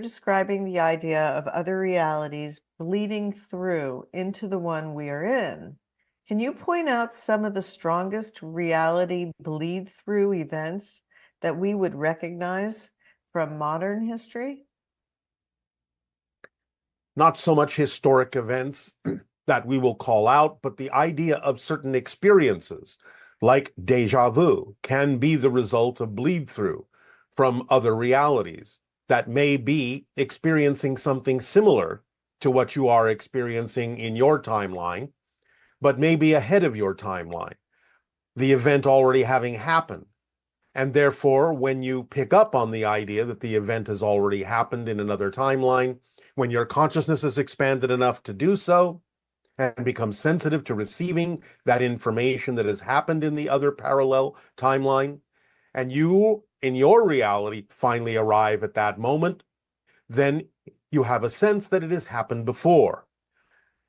describing the idea of other realities bleeding through into the one we are in. Can you point out some of the strongest reality bleed through events that we would recognize from modern history? Not so much historic events that we will call out, but the idea of certain experiences, like déjà vu, can be the result of bleed through from other realities that may be experiencing something similar to what you are experiencing in your timeline, but maybe ahead of your timeline, the event already having happened. And therefore, when you pick up on the idea that the event has already happened in another timeline, when your consciousness is expanded enough to do so and become sensitive to receiving that information that has happened in the other parallel timeline, and you, in your reality, finally arrive at that moment, then you have a sense that it has happened before,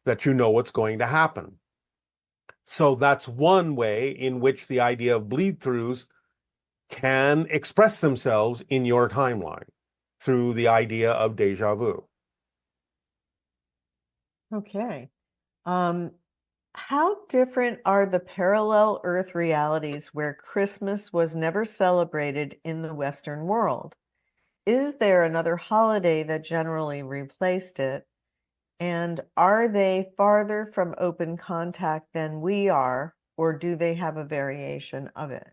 that you know what's going to happen. So that's one way in which the idea of bleed-throughs can express themselves in your timeline through the idea of déjà vu. Okay. How different are the parallel Earth realities where Christmas was never celebrated in the Western world? Is there another holiday that generally replaced it? And are they farther from open contact than we are, or do they have a variation of it?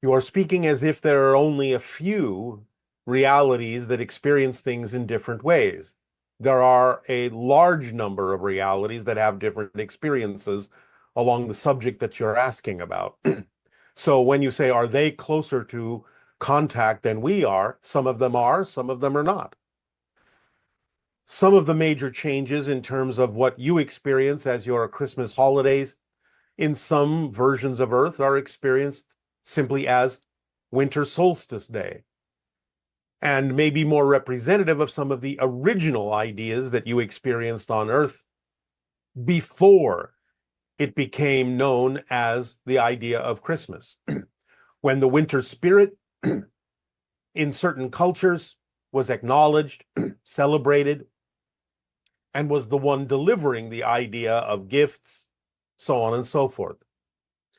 You are speaking as if there are only a few realities that experience things in different ways. There are a large number of realities that have different experiences along the subject that you're asking about. So when you say, are they closer to contact than we are, some of them are, some of them are not. Some of the major changes in terms of what you experience as your Christmas holidays in some versions of Earth are experienced simply as winter solstice day, and maybe more representative of some of the original ideas that you experienced on Earth before it became known as the idea of Christmas. When the winter spirit in certain cultures was acknowledged, celebrated, and was the one delivering the idea of gifts, so on and so forth,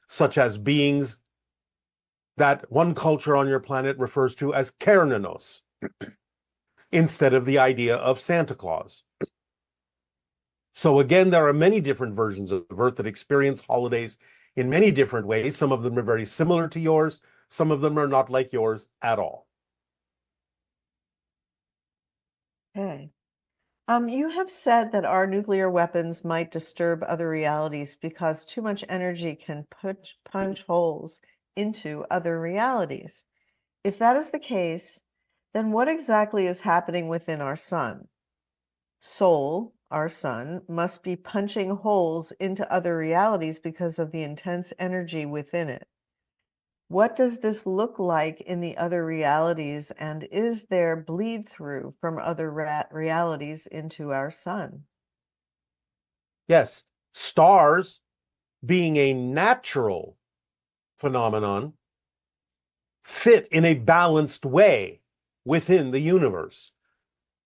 such as beings that one culture on your planet refers to as Kernanos, instead of the idea of Santa Claus. So again, there are many different versions of Earth that experience holidays in many different ways. Some of them are very similar to yours. Some of them are not like yours at all. Okay. You have said that our nuclear weapons might disturb other realities because too much energy can punch holes into other realities. If that is the case, then what exactly is happening within our sun? Soul, our sun, must be punching holes into other realities because of the intense energy within it. What does this look like in the other realities, and is there bleed through from other realities into our sun? Yes, stars being a natural phenomenon fit in a balanced way within the universe.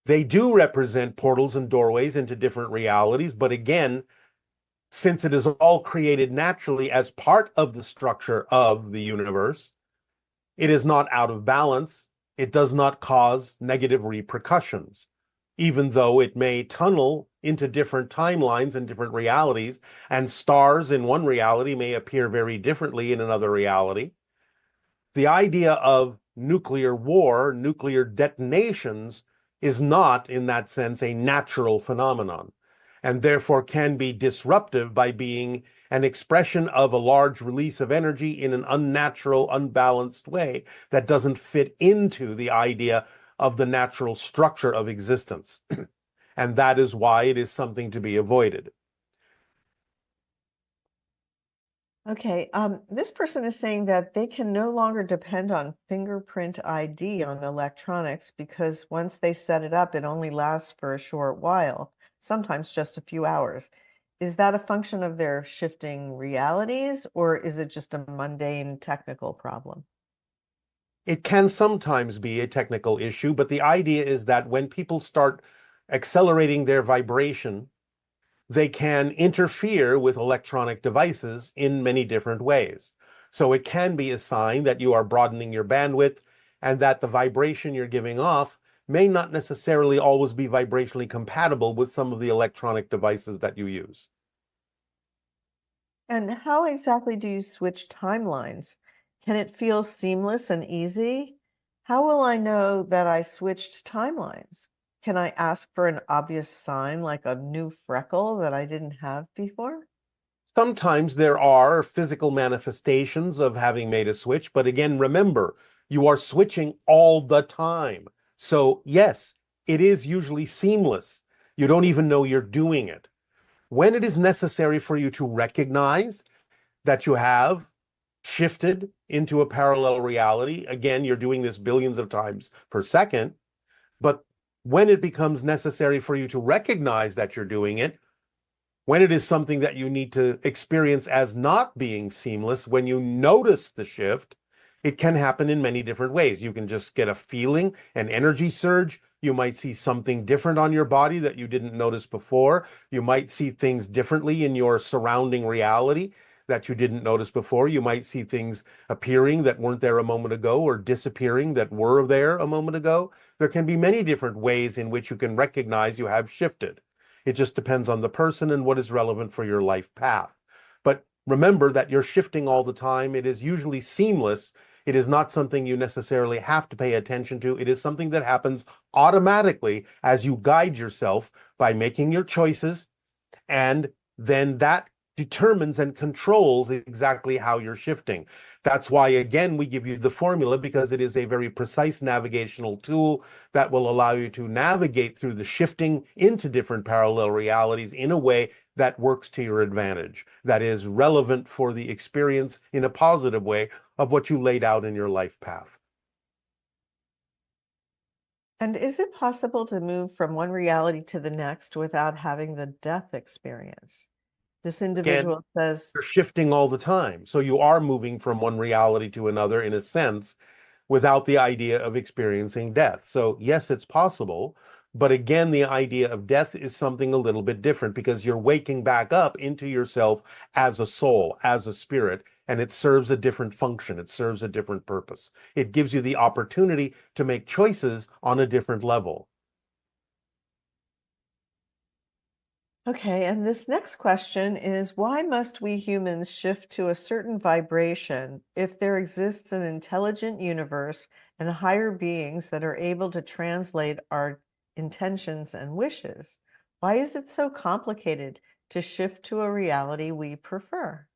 They do represent portals and doorways into different realities, but again, since it is all created naturally as part of the structure of the universe, it is not out of balance. It does not cause negative repercussions, even though it may tunnel into different timelines and different realities, and stars in one reality may appear very differently in another reality. The idea of nuclear war, nuclear detonations, is not, in that sense, a natural phenomenon, and therefore can be disruptive by being an expression of a large release of energy in an unnatural, unbalanced way that doesn't fit into the idea of the natural structure of existence. And that is why it is something to be avoided. Okay, this person is saying that they can no longer depend on fingerprint ID on electronics because once they set it up, it only lasts for a short while, sometimes just a few hours. Is that a function of their shifting realities, or is it just a mundane technical problem? It can sometimes be a technical issue, but the idea is that when people start accelerating their vibration, they can interfere with electronic devices in many different ways. So it can be a sign that you are broadening your bandwidth and that the vibration you're giving off may not necessarily always be vibrationally compatible with some of the electronic devices that you use. And how exactly do you switch timelines? Can it feel seamless and easy? How will I know that I switched timelines? Can I ask for an obvious sign like a new freckle that I didn't have before? Sometimes there are physical manifestations of having made a switch, but again, remember, you are switching all the time. So, yes, it is usually seamless. You don't even know you're doing it. When it is necessary for you to recognize that you have shifted into a parallel reality, again, you're doing this billions of times per second, but when it becomes necessary for you to recognize that you're doing it, when it is something that you need to experience as not being seamless, when you notice the shift, it can happen in many different ways. You can just get a feeling, an energy surge. You might see something different on your body that you didn't notice before. You might see things differently in your surrounding reality that you didn't notice before. You might see things appearing that weren't there a moment ago or disappearing that were there a moment ago. There can be many different ways in which you can recognize you have shifted. It just depends on the person and what is relevant for your life path. But remember that you're shifting all the time. It is usually seamless. It is not something you necessarily have to pay attention to. It is something that happens automatically as you guide yourself by making your choices, and then that determines and controls exactly how you're shifting. That's why, again, we give you the formula because it is a very precise navigational tool that will allow you to navigate through the shifting into different parallel realities in a way that works to your advantage, that is relevant for the experience in a positive way of what you laid out in your life path. And is it possible to move from one reality to the next without having the death experience? This Again, individual says, you're shifting all the time. So you are moving from one reality to another in a sense without the idea of experiencing death. So, yes, it's possible. But again, the idea of death is something a little bit different because you're waking back up into yourself as a soul, as a spirit, and it serves a different function. It serves a different purpose. It gives you the opportunity to make choices on a different level. okay, and this next question is why must we humans shift to a certain vibration if there exists an intelligent universe and higher beings that are able to translate our intentions and wishes? Why is it so complicated to shift to a reality we prefer?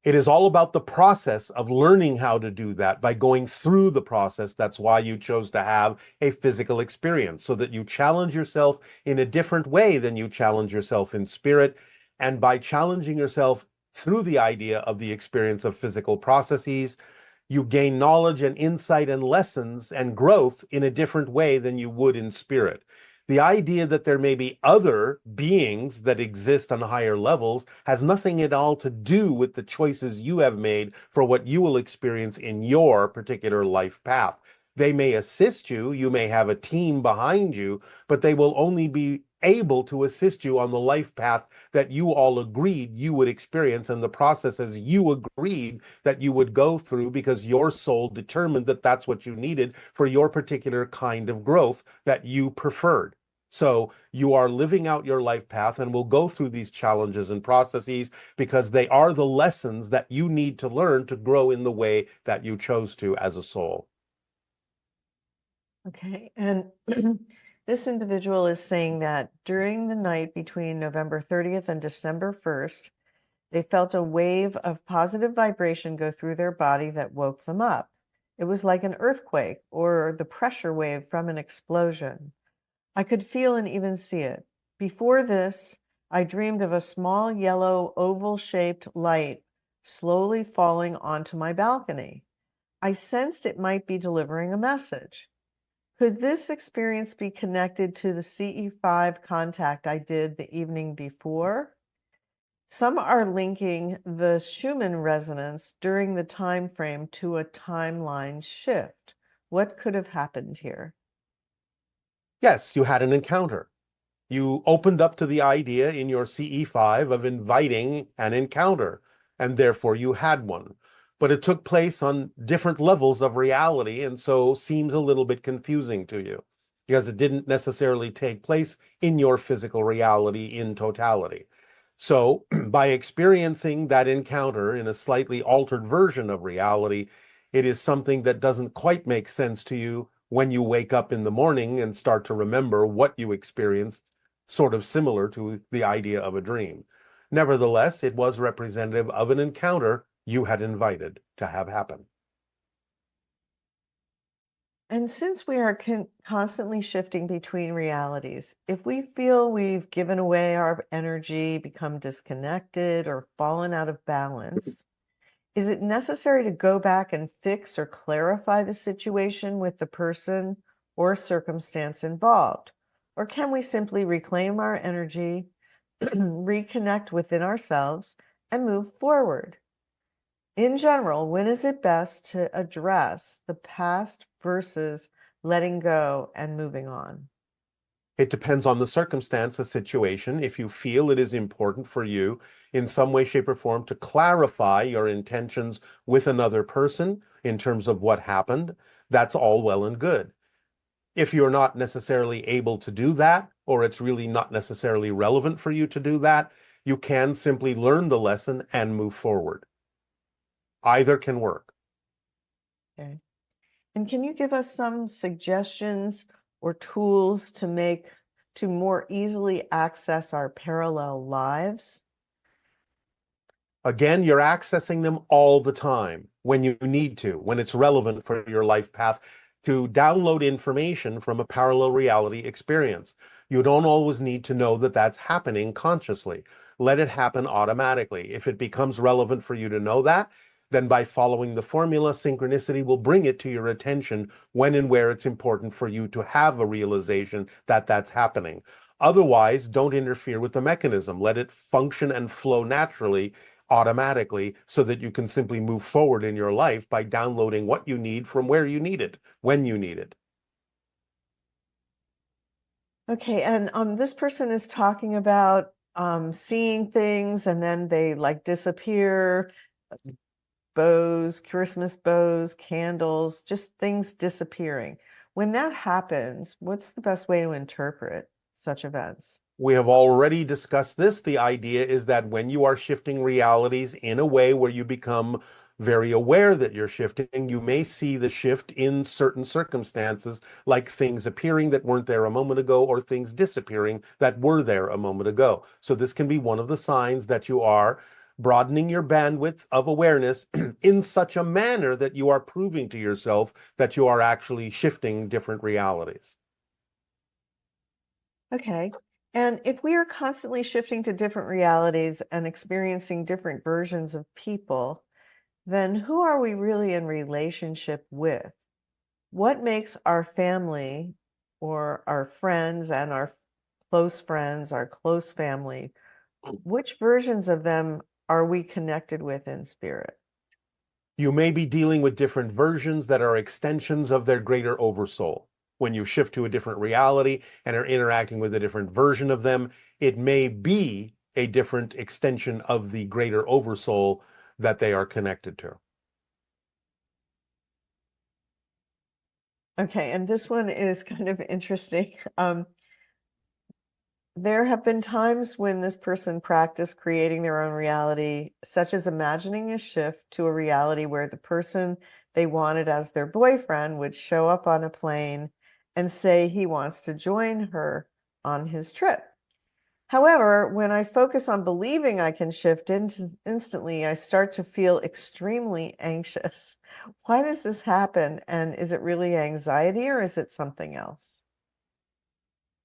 It is all about the process of learning how to do that by going through the process. That's why you chose to have a physical experience, so that you challenge yourself in a different way than you challenge yourself in spirit. And by challenging yourself through the idea of the experience of physical processes, you gain knowledge and insight and lessons and growth in a different way than you would in spirit. The idea that there may be other beings that exist on higher levels has nothing at all to do with the choices you have made for what you will experience in your particular life path. They may assist you, you may have a team behind you, but they will only be able to assist you on the life path that you all agreed you would experience and the processes you agreed that you would go through because your soul determined that that's what you needed for your particular kind of growth that you preferred. So you are living out your life path and will go through these challenges and processes because they are the lessons that you need to learn to grow in the way that you chose to as a soul. Okay, and this individual is saying that during the night between November 30th and December 1st, they felt a wave of positive vibration go through their body that woke them up. It was like an earthquake or the pressure wave from an explosion. I could feel and even see it. Before this, I dreamed of a small yellow oval shaped light slowly falling onto my balcony. I sensed it might be delivering a message. Could this experience be connected to the CE5 contact I did the evening before? Some are linking the Schumann resonance during the time frame to a timeline shift. What could have happened here? Yes, you had an encounter. You opened up to the idea in your CE5 of inviting an encounter, and therefore you had one. But it took place on different levels of reality, and so seems a little bit confusing to you because it didn't necessarily take place in your physical reality in totality. So, by experiencing that encounter in a slightly altered version of reality, it is something that doesn't quite make sense to you when you wake up in the morning and start to remember what you experienced, sort of similar to the idea of a dream. Nevertheless, it was representative of an encounter you had invited to have happen. And since we are constantly shifting between realities, if we feel we've given away our energy, become disconnected, or fallen out of balance, is it necessary to go back and fix or clarify the situation with the person or circumstance involved? Or can we simply reclaim our energy, reconnect within ourselves, and move forward? In general, when is it best to address the past versus letting go and moving on? It depends on the circumstance, the situation. If you feel it is important for you in some way, shape, or form to clarify your intentions with another person in terms of what happened, that's all well and good. If you're not necessarily able to do that, or it's really not necessarily relevant for you to do that, you can simply learn the lesson and move forward. Either can work. Okay. And can you give us some suggestions or tools to more easily access our parallel lives? Again, you're accessing them all the time when you need to, when it's relevant for your life path to download information from a parallel reality experience. You don't always need to know that that's happening consciously. Let it happen automatically. If it becomes relevant for you to know that, then by following the formula, synchronicity will bring it to your attention when and where it's important for you to have a realization that that's happening. Otherwise, don't interfere with the mechanism. Let it function and flow naturally, automatically, so that you can simply move forward in your life by downloading what you need from where you need it, when you need it. Okay, and this person is talking about seeing things and then they like disappear, bows, Christmas bows, candles, just things disappearing. When that happens, what's the best way to interpret such events? We have already discussed this. The idea is that when you are shifting realities in a way where you become very aware that you're shifting, you may see the shift in certain circumstances, like things appearing that weren't there a moment ago or things disappearing that were there a moment ago. So this can be one of the signs that you are broadening your bandwidth of awareness in such a manner that you are proving to yourself that you are actually shifting different realities. Okay. And if we are constantly shifting to different realities and experiencing different versions of people, then who are we really in relationship with? What makes our family or our friends and our close friends, our close family, which versions of them are we connected with in spirit? You may be dealing with different versions that are extensions of their greater oversoul. When you shift to a different reality and are interacting with a different version of them, it may be a different extension of the greater oversoul that they are connected to. Okay, and this one is kind of interesting. There have been times when this person practiced creating their own reality, such as imagining a shift to a reality where the person they wanted as their boyfriend would show up on a plane and say he wants to join her on his trip. However, when I focus on believing I can shift instantly, I start to feel extremely anxious. Why does this happen? And is it really anxiety or is it something else?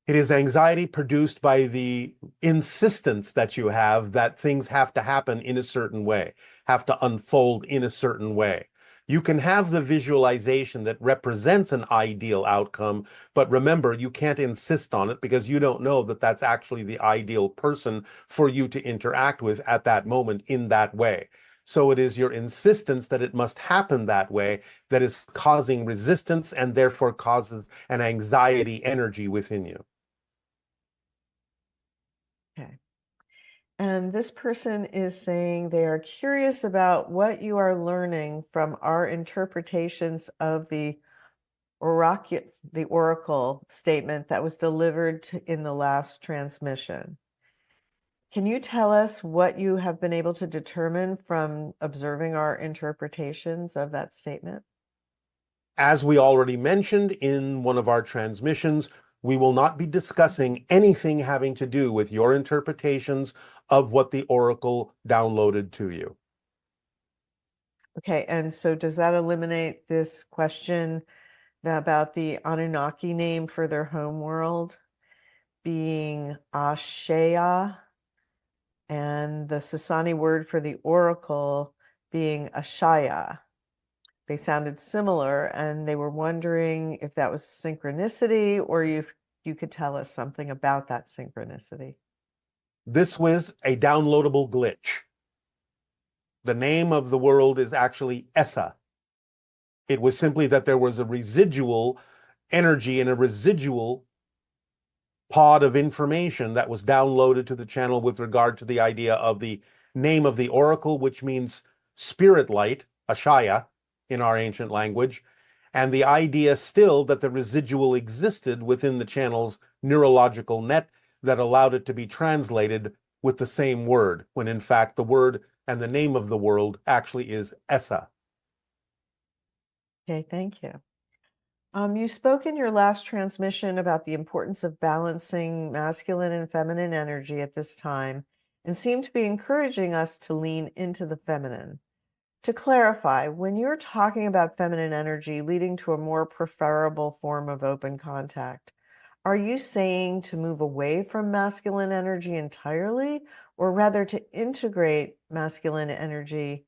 It is anxiety produced by the insistence that you have that things have to happen in a certain way, have to unfold in a certain way. You can have the visualization that represents an ideal outcome, but remember, you can't insist on it because you don't know that that's actually the ideal person for you to interact with at that moment in that way. So it is your insistence that it must happen that way that is causing resistance and therefore causes an anxiety energy within you. Okay. And this person is saying they are curious about what you are learning from our interpretations of the oracle statement that was delivered in the last transmission. Can you tell us what you have been able to determine from observing our interpretations of that statement? As we already mentioned in one of our transmissions, we will not be discussing anything having to do with your interpretations of what the oracle downloaded to you. Okay, and so does that eliminate this question about the Anunnaki name for their home world being Ashea and the Sasani word for the oracle being Ashaya? They sounded similar, and they were wondering if that was synchronicity or you could tell us something about that synchronicity. This was a downloadable glitch. The name of the world is actually Essa. It was simply that there was a residual energy and a residual pod of information that was downloaded to the channel with regard to the idea of the name of the oracle, which means spirit light, Ashaya, in our ancient language, and the idea still that the residual existed within the channel's neurological net that allowed it to be translated with the same word, when in fact the word and the name of the world actually is Essa. Okay, thank you. You spoke in your last transmission about the importance of balancing masculine and feminine energy at this time and seemed to be encouraging us to lean into the feminine. To clarify, when you're talking about feminine energy leading to a more preferable form of open contact, are you saying to move away from masculine energy entirely, or rather to integrate masculine energy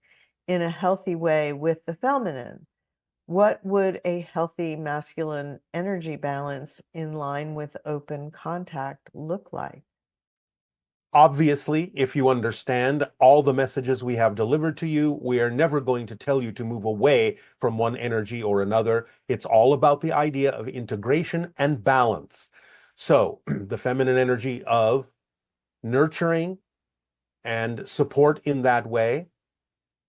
in a healthy way with the feminine? What would a healthy masculine energy balance in line with open contact look like? Obviously, if you understand all the messages we have delivered to you, we are never going to tell you to move away from one energy or another. It's all about the idea of integration and balance. So, the feminine energy of nurturing and support in that way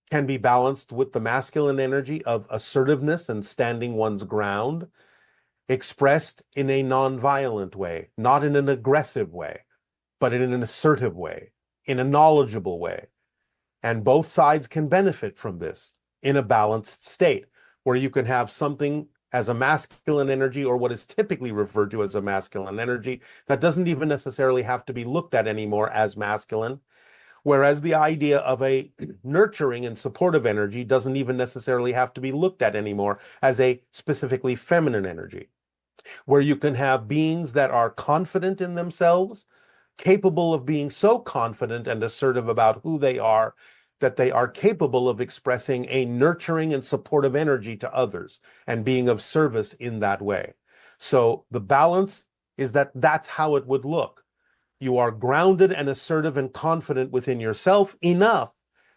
can be balanced with the masculine energy of assertiveness and standing one's ground, expressed in a non-violent way, not in an aggressive way, but in an assertive way, in a knowledgeable way. And both sides can benefit from this in a balanced state, where you can have something as a masculine energy, or what is typically referred to as a masculine energy, that doesn't even necessarily have to be looked at anymore as masculine. Whereas the idea of a nurturing and supportive energy doesn't even necessarily have to be looked at anymore as a specifically feminine energy, where you can have beings that are confident in themselves, capable of being so confident and assertive about who they are that they are capable of expressing a nurturing and supportive energy to others and being of service in that way. So the balance is that that's how it would look. You are grounded and assertive and confident within yourself enough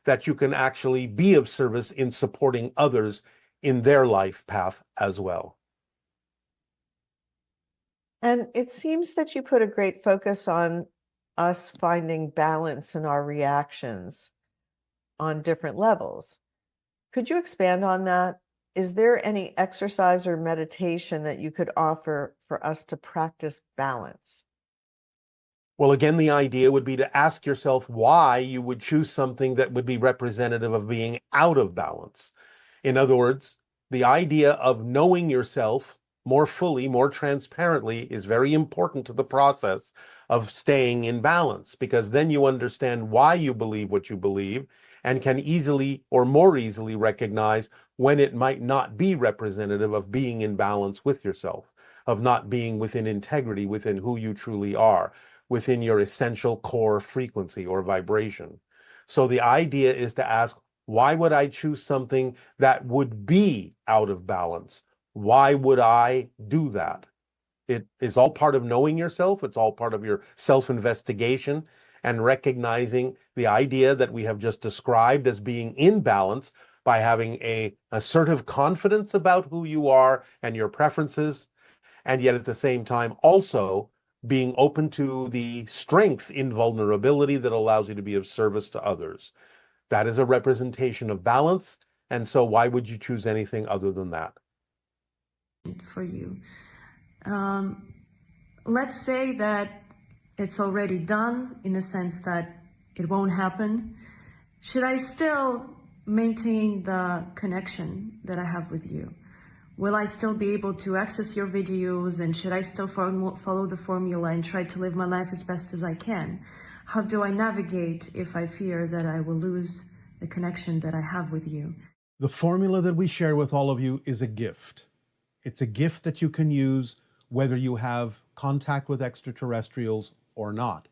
that you can actually be of service in supporting others in their life path as well. And it seems that you put a great focus on us finding balance in our reactions on different levels. Could you expand on that? Is there any exercise or meditation that you could offer for us to practice balance? Well, again, the idea would be to ask yourself why you would choose something that would be representative of being out of balance. In other words, the idea of knowing yourself more fully, more transparently is very important to the process of staying in balance, because then you understand why you believe what you believe and can easily or more easily recognize when it might not be representative of being in balance with yourself, of not being within integrity within who you truly are, within your essential core frequency or vibration. So the idea is to ask, Why would I choose something that would be out of balance? Why would I do that? It is all part of knowing yourself. It's all part of your self-investigation and recognizing the idea that we have just described as being in balance by having a assertive confidence about who you are and your preferences, and yet at the same time also being open to the strength in vulnerability that allows you to be of service to others. That is a representation of balance. And so why would you choose anything other than that? For you. Let's say that it's already done in the sense that it won't happen. Should I still maintain the connection that I have with you? Will I still be able to access your videos, and should I still follow the formula and try to live my life as best as I can? How do I navigate if I fear that I will lose the connection that I have with you? The formula that we share with all of you is a gift. It's a gift that you can use whether you have contact with extraterrestrials or not.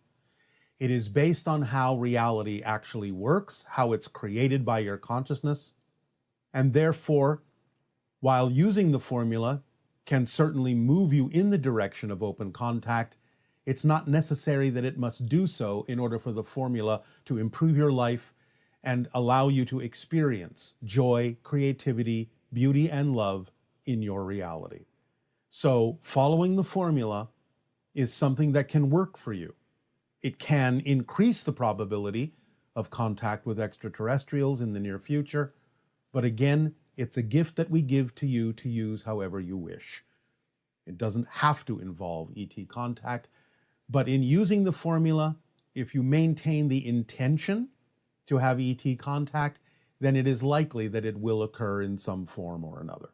It is based on how reality actually works, how it's created by your consciousness, and therefore, while using the formula can certainly move you in the direction of open contact, it's not necessary that it must do so in order for the formula to improve your life and allow you to experience joy, creativity, beauty, and love in your reality. So following the formula is something that can work for you. It can increase the probability of contact with extraterrestrials in the near future, but again, it's a gift that we give to you to use however you wish. It doesn't have to involve ET contact, but in using the formula, if you maintain the intention to have ET contact, then it is likely that it will occur in some form or another.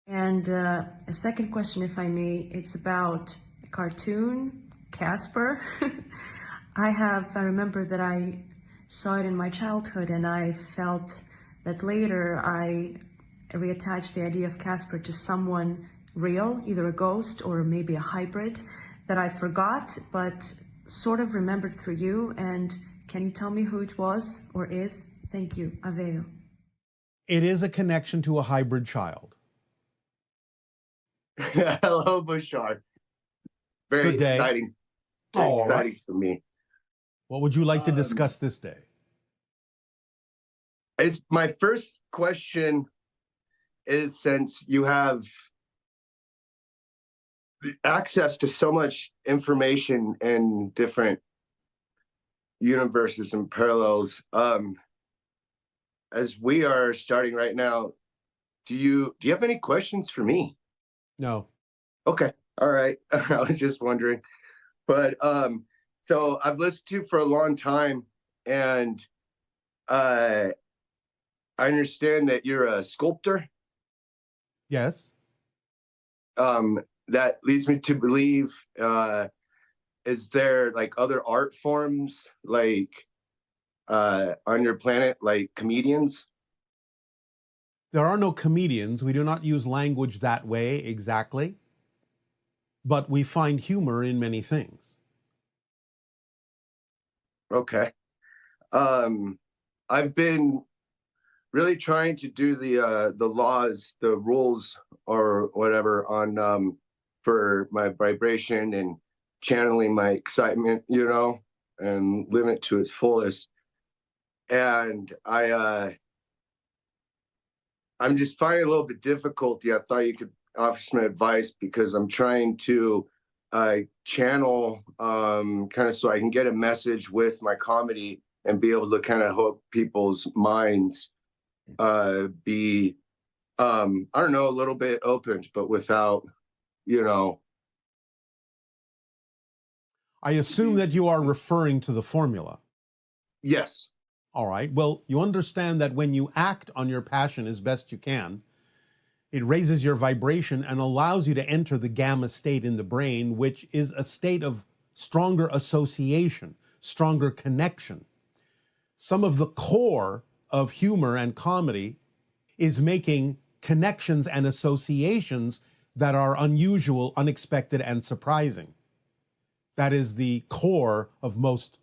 And a second question, if I may, it's about a cartoon, Casper. I remember that I saw it in my childhood, and I felt that later I reattached the idea of Casper to someone real, either a ghost or maybe a hybrid, that I forgot but sort of remembered through you. And can you tell me who it was or is? Thank you. Aveo. It is a connection to a hybrid child. Hello, Bashar. Very Good day. exciting. Very exciting for me. What would you like to discuss this day? It's my first question is, since you have access to so much information in different universes and parallels, as we are starting right now, do you have any questions for me? No. Okay. All right. I was just wondering. But so I've listened to you for a long time, and I understand that you're a sculptor. Yes. That leads me to believe, is there like other art forms like on your planet, like comedians? There are no comedians. We do not use language that way exactly, but we find humor in many things. Okay. I've been really trying to do the laws, the rules, or whatever on for my vibration and channeling my excitement, and live it to its fullest. And I'm just finding it a little bit difficulty. I thought you could offer some advice, because I'm trying to channel kind of so I can get a message with my comedy and be able to kind of help people's minds be I don't know, a little bit opened, but without, I assume that you are referring to the formula. Yes. All right. Well, you understand that when you act on your passion as best you can, it raises your vibration and allows you to enter the gamma state in the brain, which is a state of stronger association, stronger connection. Some of the core of humor and comedy is making connections and associations that are unusual, unexpected, and surprising. That is the core of most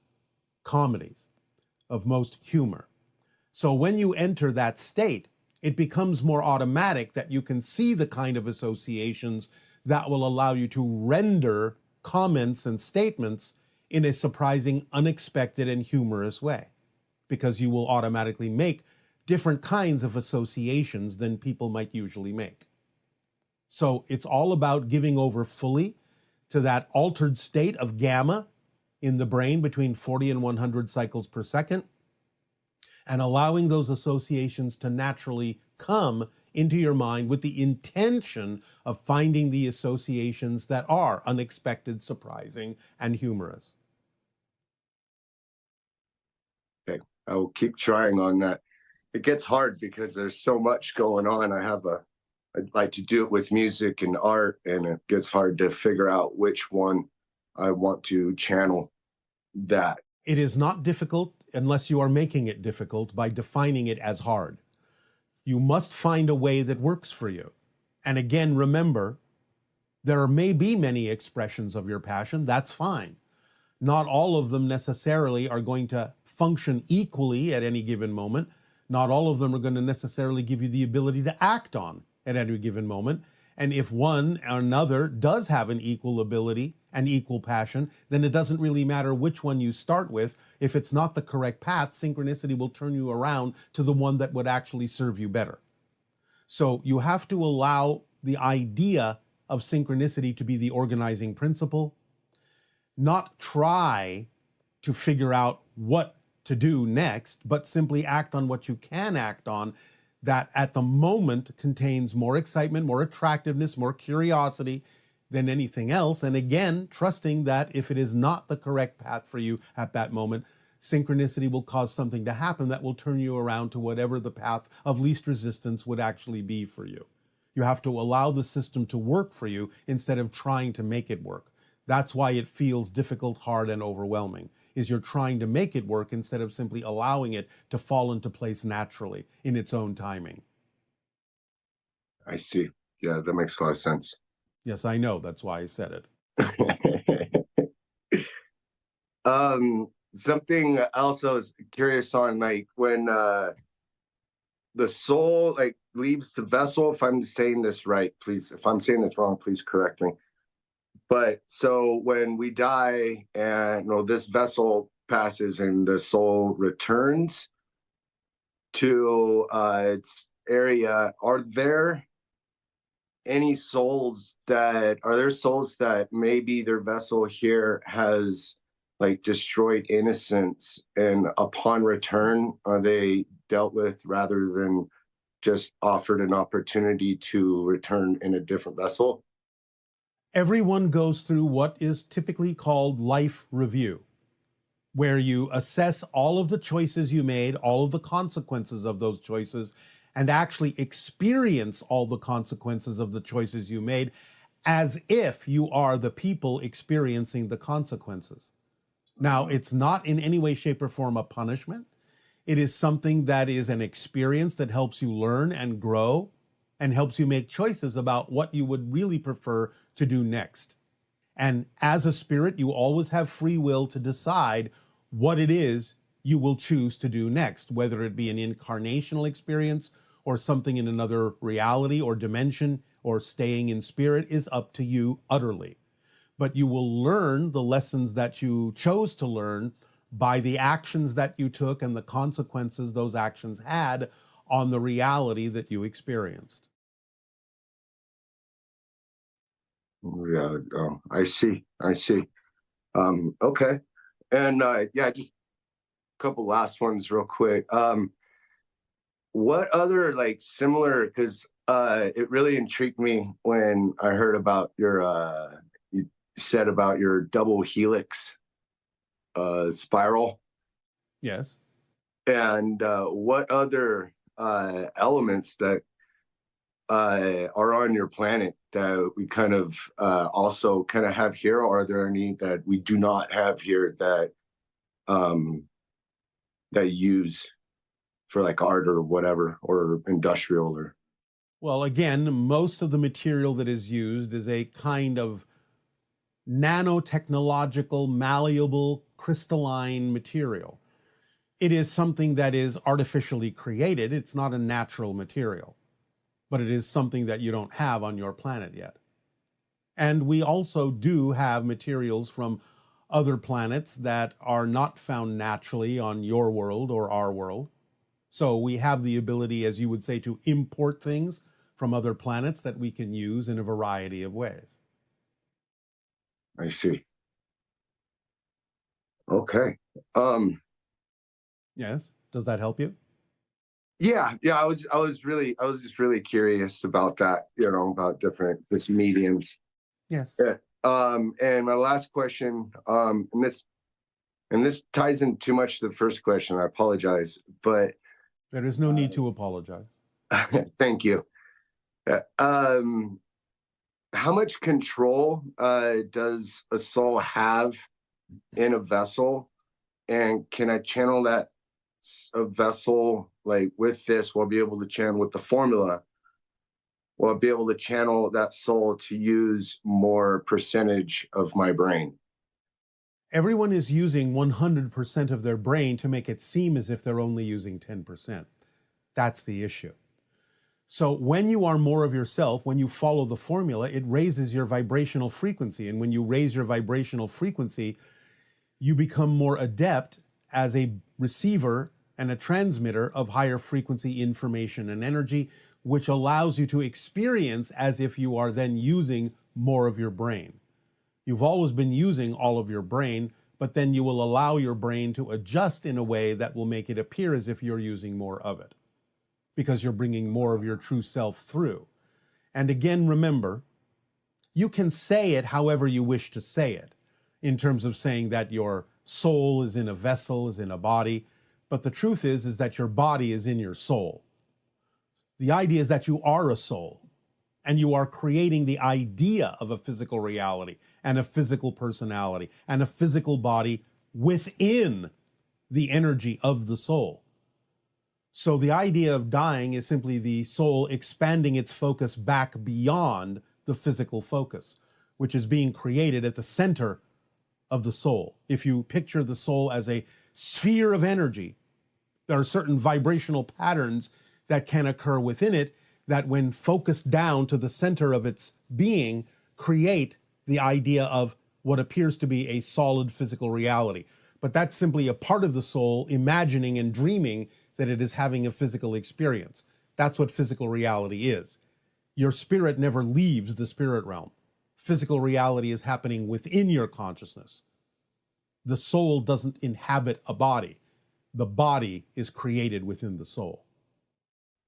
comedies, of most humor. So when you enter that state, it becomes more automatic that you can see the kind of associations that will allow you to render comments and statements in a surprising, unexpected, and humorous way, because you will automatically make different kinds of associations than people might usually make. So it's all about giving over fully to that altered state of gamma in the brain between 40 and 100 cycles per second, and allowing those associations to naturally come into your mind with the intention of finding the associations that are unexpected, surprising, and humorous. Okay, I will keep trying on that. It gets hard because there's so much going on. I'd like to do it with music and art, and it gets hard to figure out which one I want to channel that. It is not difficult unless you are making it difficult by defining it as hard. You must find a way that works for you. And again, remember, there may be many expressions of your passion. That's fine. Not all of them necessarily are going to function equally at any given moment. Not all of them are going to necessarily give you the ability to act on at any given moment. And if one or another does have an equal ability and equal passion, then it doesn't really matter which one you start with. If it's not the correct path, synchronicity will turn you around to the one that would actually serve you better. So you have to allow the idea of synchronicity to be the organizing principle, not try to figure out what to do next, but simply act on what you can act on that at the moment contains more excitement, more attractiveness, more curiosity than anything else. And again, trusting that if it is not the correct path for you at that moment, synchronicity will cause something to happen that will turn you around to whatever the path of least resistance would actually be for you. You have to allow the system to work for you instead of trying to make it work. That's why it feels difficult, hard, and overwhelming, is you're trying to make it work instead of simply allowing it to fall into place naturally in its own timing. I see. Yeah, that makes a lot of sense. Yes, I know. That's why I said it. Something else I was curious on, like when the soul like leaves the vessel, if I'm saying this right, please, if I'm saying this wrong, please correct me. But so when we die and this vessel passes and the soul returns to its area, are there souls that maybe their vessel here has like destroyed innocence, and upon return are they dealt with rather than just offered an opportunity to return in a different vessel? Everyone goes through what is typically called life review, where you assess all of the choices you made, all of the consequences of those choices, and actually experience all the consequences of the choices you made as if you are the people experiencing the consequences. Now, it's not in any way, shape, or form a punishment. It is something that is an experience that helps you learn and grow and helps you make choices about what you would really prefer to do next. And as a spirit, you always have free will to decide what it is you will choose to do next, whether it be an incarnational experience or something in another reality or dimension or staying in spirit is up to you utterly. But you will learn the lessons that you chose to learn by the actions that you took and the consequences those actions had on the reality that you experienced. Yeah, I see. Okay. And just a couple last ones real quick. What other like similar, because it really intrigued me when I heard about your you said about your double helix spiral. Yes. And what other elements that are on your planet that we kind of also kind of have here? Or are there any that we do not have here that that you use for like art or whatever, or industrial? Or Well, again, most of the material that is used is a kind of nanotechnological, malleable, crystalline material. It is something that is artificially created. It's not a natural material, but it is something that you don't have on your planet yet. And we also do have materials from other planets that are not found naturally on your world or our world. So we have the ability, as you would say, to import things from other planets that we can use in a variety of ways. I see. Okay. Yes. Does that help you? Yeah. I was just really curious about that, about different this mediums. Yes. Yeah. And my last question, and this ties in too much to the first question. I apologize, but There is no need to apologize. thank you. How much control does a soul have in a vessel, and can I channel that a vessel like with this? Will I be able to channel with the formula? Will I be able to channel that soul to use more percentage of my brain? Everyone is using 100% of their brain to make it seem as if they're only using 10%. That's the issue. So when you are more of yourself, when you follow the formula, it raises your vibrational frequency. And when you raise your vibrational frequency, you become more adept as a receiver and a transmitter of higher frequency information and energy, which allows you to experience as if you are then using more of your brain. You've always been using all of your brain, but then you will allow your brain to adjust in a way that will make it appear as if you're using more of it, because you're bringing more of your true self through. And again, remember, you can say it however you wish to say it, in terms of saying that your soul is in a vessel, is in a body, but the truth is that your body is in your soul. The idea is that you are a soul, and you are creating the idea of a physical reality and a physical personality and a physical body within the energy of the soul. So the idea of dying is simply the soul expanding its focus back beyond the physical focus, which is being created at the center of the soul. If you picture the soul as a sphere of energy, there are certain vibrational patterns that can occur within it that, when focused down to the center of its being, create the idea of what appears to be a solid physical reality. But that's simply a part of the soul imagining and dreaming that it is having a physical experience. That's what physical reality is. Your spirit never leaves the spirit realm. Physical reality is happening within your consciousness. The soul doesn't inhabit a body. The body is created within the soul.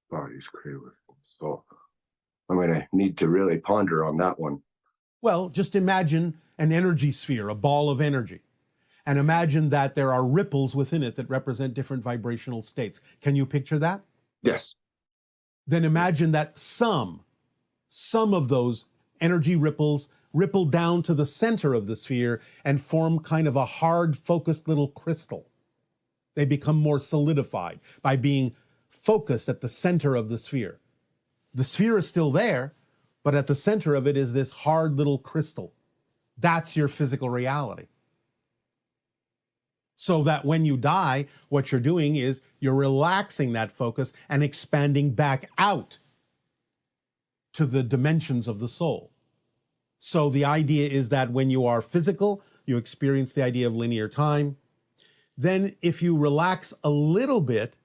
Body's created within the soul. I'm going to need to really ponder on that one. Well, just imagine an energy sphere, a ball of energy, and imagine that there are ripples within it that represent different vibrational states. Can you picture that? Yes. Then imagine that some of those energy ripples ripple down to the center of the sphere and form kind of a hard, focused little crystal. They become more solidified by being focused at the center of the sphere. The sphere is still there, but at the center of it is this hard little crystal. That's your physical reality. So that when you die, what you're doing is you're relaxing that focus and expanding back out to the dimensions of the soul. So the idea is that when you are physical, you experience the idea of linear time. Then if you relax a little bit,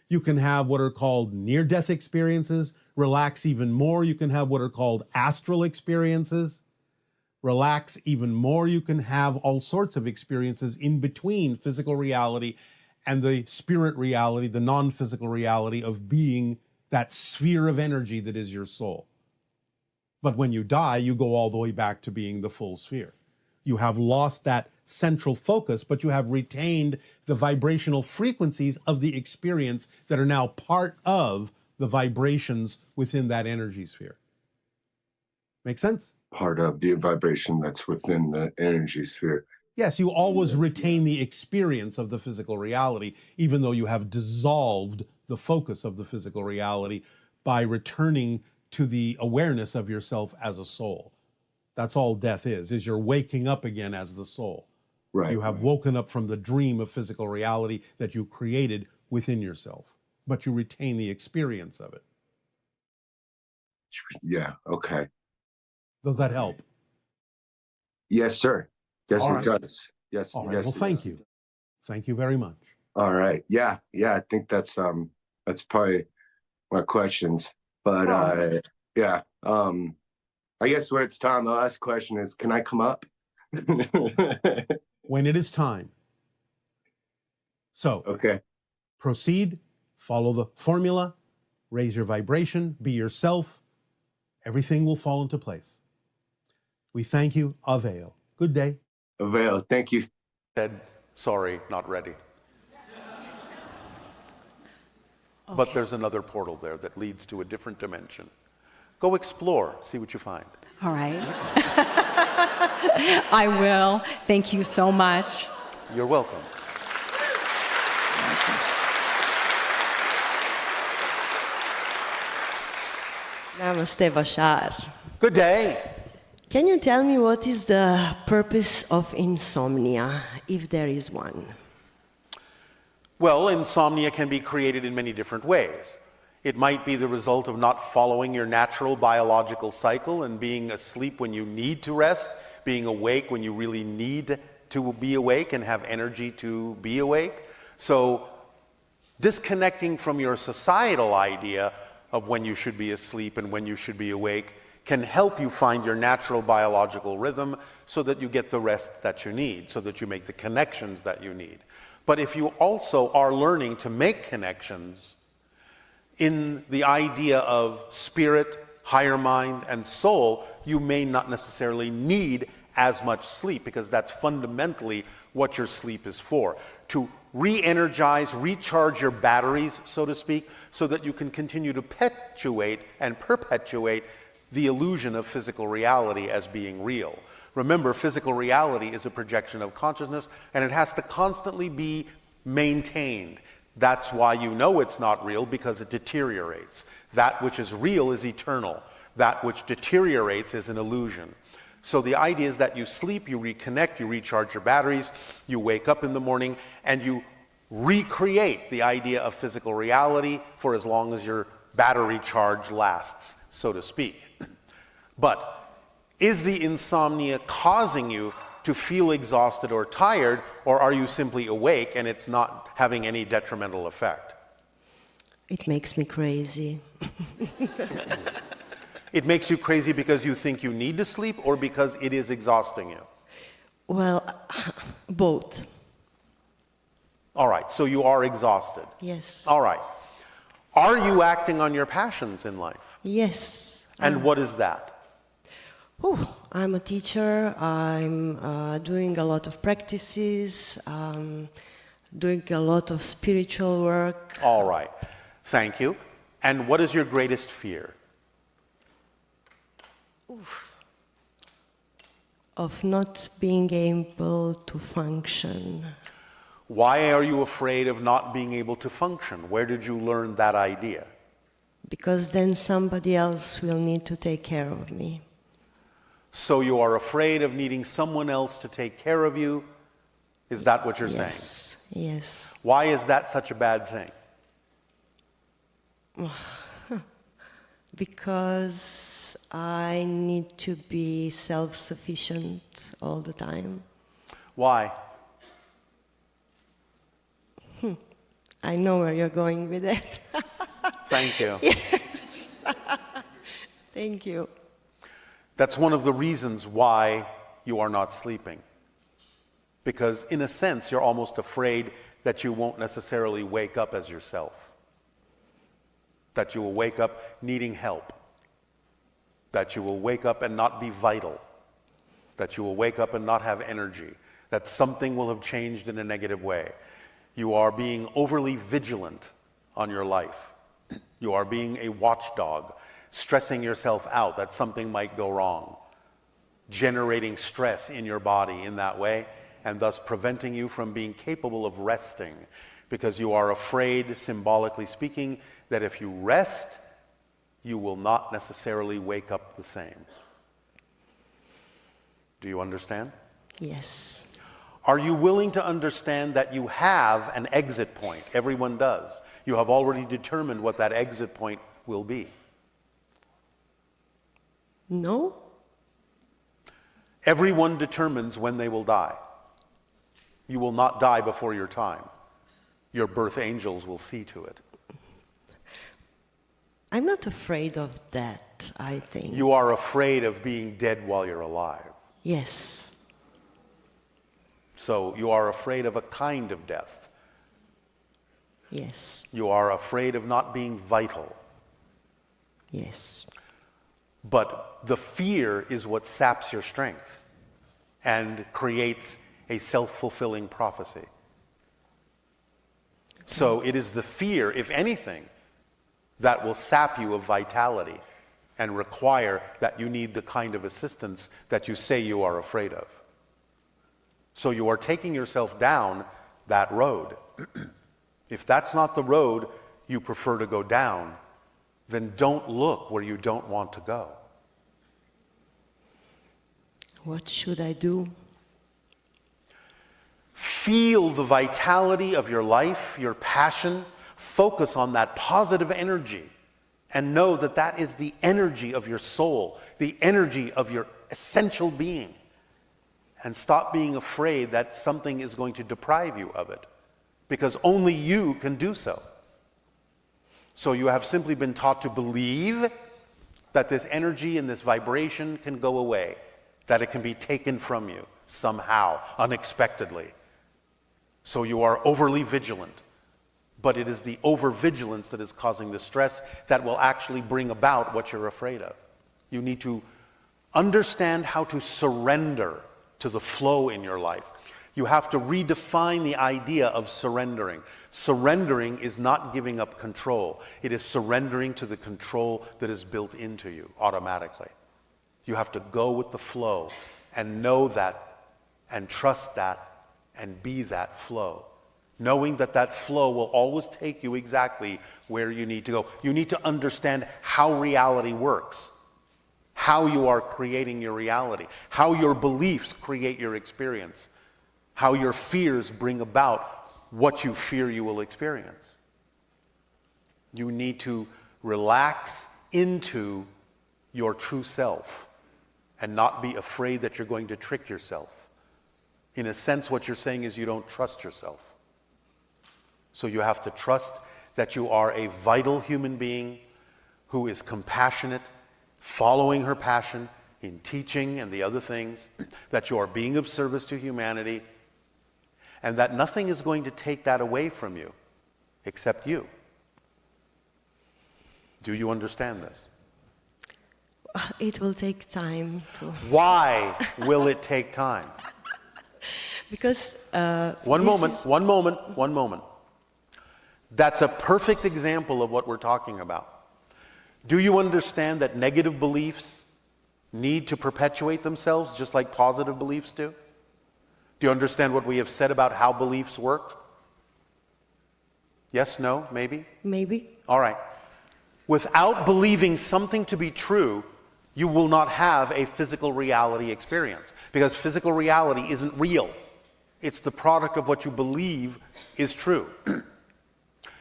you can have what are called near-death experiences. Relax even more, you can have what are called astral experiences. Relax even more, you can have all sorts of experiences in between physical reality and the spirit reality, the non-physical reality of being that sphere of energy that is your soul. But when you die, you go all the way back to being the full sphere. You have lost that central focus, but you have retained the vibrational frequencies of the experience that are now part of the vibrations within that energy sphere. Make sense? Part of the vibration that's within the energy sphere. Yes, you always retain the experience of the physical reality, even though you have dissolved the focus of the physical reality by returning to the awareness of yourself as a soul. That's all death is you're waking up again as the soul. Right. You have woken up from the dream of physical reality that you created within yourself, but you retain the experience of it. Yeah. Okay. Does that help? Yes, sir. Yes, All it right. does. Yes. All right. Yes. Well, thank you. Thank you very much. All right. Yeah. Yeah. I think that's probably my questions. But Oh. yeah. I guess when it's time, the last question is, can I come up? When it is time. So Okay. proceed, follow the formula, raise your vibration, be yourself. Everything will fall into place. We thank you. Avail. Good day. Avail. Thank you. Said, sorry, not ready. But there's another portal there that leads to a different dimension. Go explore, see what you find. All right. I will. Thank you so much. You're welcome. Namaste, Bashar. Good day. Can you tell me what is the purpose of insomnia, if there is one? Well, insomnia can be created in many different ways. It might be the result of not following your natural biological cycle and being asleep when you need to rest, being awake when you really need to be awake and have energy to be awake. So disconnecting from your societal idea of when you should be asleep and when you should be awake can help you find your natural biological rhythm so that you get the rest that you need, so that you make the connections that you need. But if you also are learning to make connections in the idea of spirit, higher mind, and soul, you may not necessarily need as much sleep, because that's fundamentally what your sleep is for. To re-energize, recharge your batteries, so to speak, so that you can continue to perpetuate the illusion of physical reality as being real. Remember, physical reality is a projection of consciousness, and it has to constantly be maintained. That's why you know it's not real, because it deteriorates. That which is real is eternal. That which deteriorates is an illusion. So the idea is that you sleep, you reconnect, you recharge your batteries, you wake up in the morning, and you recreate the idea of physical reality for as long as your battery charge lasts, so to speak. But is the insomnia causing you to feel exhausted or tired, or are you simply awake and it's not having any detrimental effect? It makes me crazy. It makes you crazy because you think you need to sleep, or because it is exhausting you? Well, both. All right, so you are exhausted. Yes. All right. Are you acting on your passions in life? Yes. And what is that? I'm a teacher. I'm doing a lot of practices, doing a lot of spiritual work. All right. Thank you. And what is your greatest fear? Of not being able to function. Why are you afraid of not being able to function? Where did you learn that idea? Because then somebody else will need to take care of me. So you are afraid of needing someone else to take care of you? Is that what you're saying? Yes. Why is that such a bad thing? Because I need to be self-sufficient all the time. Why? I know where you're going with it. Thank you. Yes. Thank you. That's one of the reasons why you are not sleeping. Because in a sense, you're almost afraid that you won't necessarily wake up as yourself. That you will wake up needing help. That you will wake up and not be vital. That you will wake up and not have energy. That something will have changed in a negative way. You are being overly vigilant on your life. You are being a watchdog, stressing yourself out that something might go wrong, generating stress in your body in that way, and thus preventing you from being capable of resting, because you are afraid, symbolically speaking, that if you rest, you will not necessarily wake up the same. Do you understand? Yes. Are you willing to understand that you have an exit point? Everyone does. You have already determined what that exit point will be. No? Everyone determines when they will die. You will not die before your time. Your birth angels will see to it. I'm not afraid of that, I think. You are afraid of being dead while you're alive. Yes. So you are afraid of a kind of death. Yes. You are afraid of not being vital. Yes. But the fear is what saps your strength and creates a self-fulfilling prophecy. So it is the fear, if anything, that will sap you of vitality and require that you need the kind of assistance that you say you are afraid of. So you are taking yourself down that road. If that's not the road you prefer to go down, then don't look where you don't want to go. What should I do? Feel the vitality of your life, your passion. Focus on that positive energy and know that that is the energy of your soul, the energy of your essential being. And stop being afraid that something is going to deprive you of it, because only you can do so. So you have simply been taught to believe that this energy and this vibration can go away, that it can be taken from you somehow, unexpectedly. So you are overly vigilant. But it is the overvigilance that is causing the stress that will actually bring about what you're afraid of. You need to understand how to surrender to the flow in your life. You have to redefine the idea of surrendering. Surrendering is not giving up control. It is surrendering to the control that is built into you automatically. You have to go with the flow and know that and trust that and be that flow. Knowing that that flow will always take you exactly where you need to go. You need to understand how reality works, how you are creating your reality, how your beliefs create your experience, how your fears bring about what you fear you will experience. You need to relax into your true self and not be afraid that you're going to trick yourself. In a sense, what you're saying is you don't trust yourself. So you have to trust that you are a vital human being who is compassionate, following her passion in teaching and the other things, that you are being of service to humanity, and that nothing is going to take that away from you except you. Do you understand this? It will take time to... Why will it take time? Because... One moment. That's a perfect example of what we're talking about. Do you understand that negative beliefs need to perpetuate themselves just like positive beliefs do? Do you understand what we have said about how beliefs work? Yes, no, maybe? Maybe. All right. Without believing something to be true, you will not have a physical reality experience, because physical reality isn't real. It's the product of what you believe is true.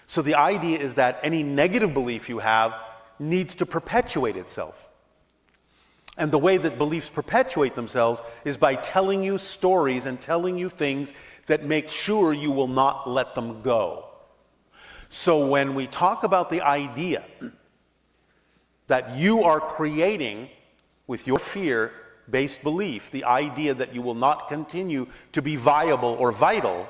So the idea is that any negative belief you have needs to perpetuate itself. And the way that beliefs perpetuate themselves is by telling you stories and telling you things that make sure you will not let them go. So when we talk about the idea that you are creating with your fear-based belief, the idea that you will not continue to be viable or vital,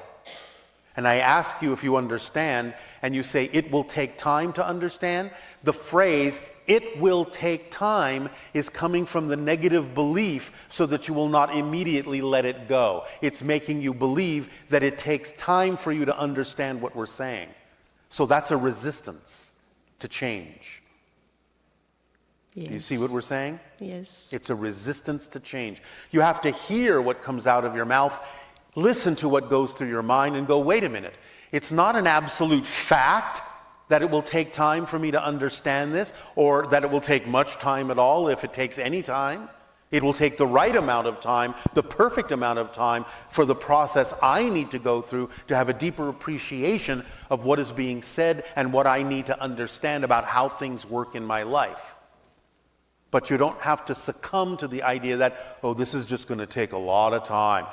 and I ask you if you understand, and you say it will take time to understand, the phrase "it will take time" is coming from the negative belief so that you will not immediately let it go. It's making you believe that it takes time for you to understand what we're saying. So that's a resistance to change. Yes. You see what we're saying? Yes. It's a resistance to change. You have to hear what comes out of your mouth, listen to what goes through your mind, and go, wait a minute. It's not an absolute fact that it will take time for me to understand this, or that it will take much time at all if it takes any time. It will take the right amount of time, the perfect amount of time for the process I need to go through to have a deeper appreciation of what is being said and what I need to understand about how things work in my life. But you don't have to succumb to the idea that, oh, this is just going to take a lot of time.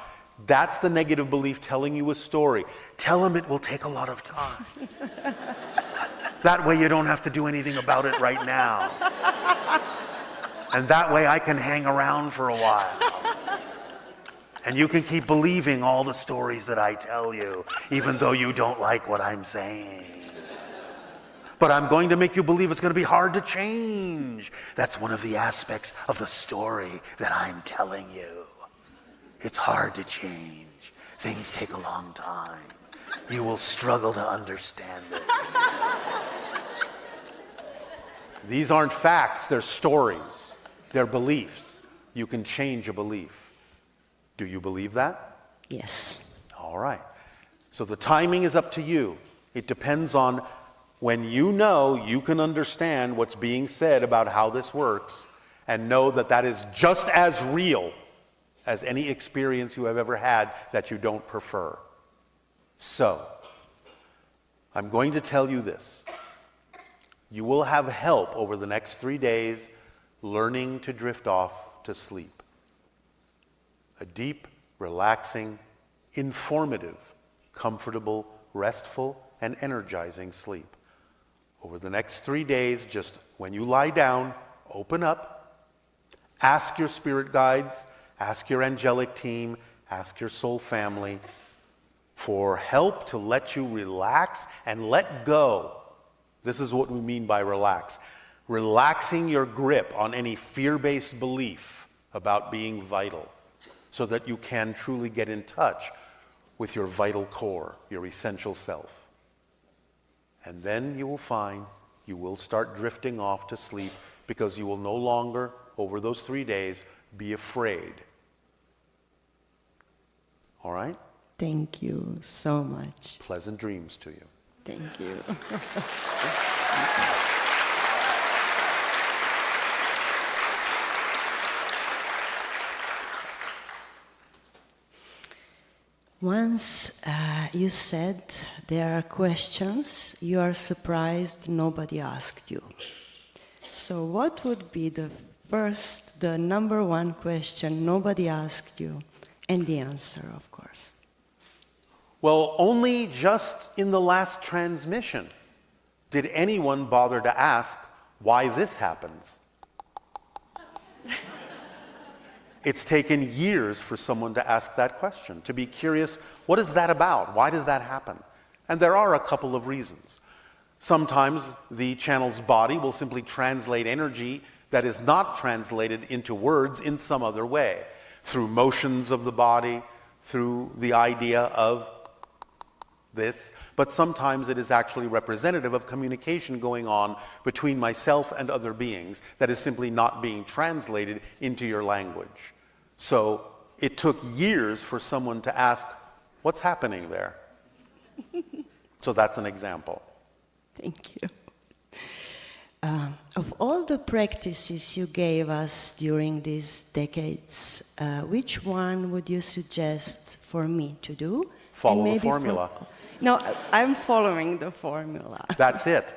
That's the negative belief telling you a story. Tell them it will take a lot of time. That way you don't have to do anything about it right now. And that way I can hang around for a while. And you can keep believing all the stories that I tell you, even though you don't like what I'm saying. But I'm going to make you believe it's going to be hard to change. That's one of the aspects of the story that I'm telling you. It's hard to change. Things take a long time. You will struggle to understand this. These aren't facts, they're stories. They're beliefs. You can change a belief. Do you believe that? Yes. All right. So the timing is up to you. It depends on when you know you can understand what's being said about how this works and know that that is just as real as any experience you have ever had that you don't prefer. So, I'm going to tell you this. You will have help over the next 3 days learning to drift off to sleep. A deep, relaxing, informative, comfortable, restful, and energizing sleep. Over the next 3 days, just when you lie down, open up, ask your spirit guides, ask your angelic team, ask your soul family for help to let you relax and let go. This is what we mean by relax. Relaxing your grip on any fear-based belief about being vital so that you can truly get in touch with your vital core, your essential self. And then you will find you will start drifting off to sleep because you will no longer, over those 3 days, be afraid. All right? Thank you so much. Pleasant dreams to you. Thank you. Once you said there are questions you are surprised nobody asked you. So what would be the number one question nobody asked you, and the answer, of course? Well, only just in the last transmission did anyone bother to ask why this happens. It's taken years for someone to ask that question, to be curious, what is that about? Why does that happen? And there are a couple of reasons. Sometimes the channel's body will simply translate energy that is not translated into words in some other way, through motions of the body, through the idea of this, but sometimes it is actually representative of communication going on between myself and other beings that is simply not being translated into your language. So it took years for someone to ask, what's happening there? So that's an example. Thank you. Of all the practices you gave us during these decades, which one would you suggest for me to do? Follow the formula. No, I'm following the formula. That's it.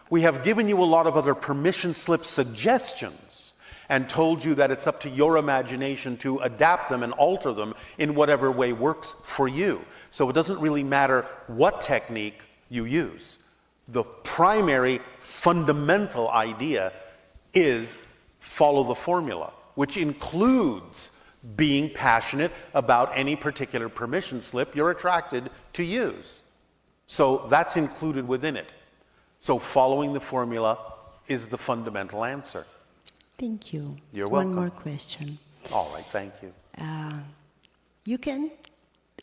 We have given you a lot of other permission slip suggestions and told you that it's up to your imagination to adapt them and alter them in whatever way works for you. So it doesn't really matter what technique you use. The primary fundamental idea is follow the formula, which includes being passionate about any particular permission slip you're attracted to use. So that's included within it. So following the formula is the fundamental answer. Thank you. You're welcome. One more question. All right, thank you. You can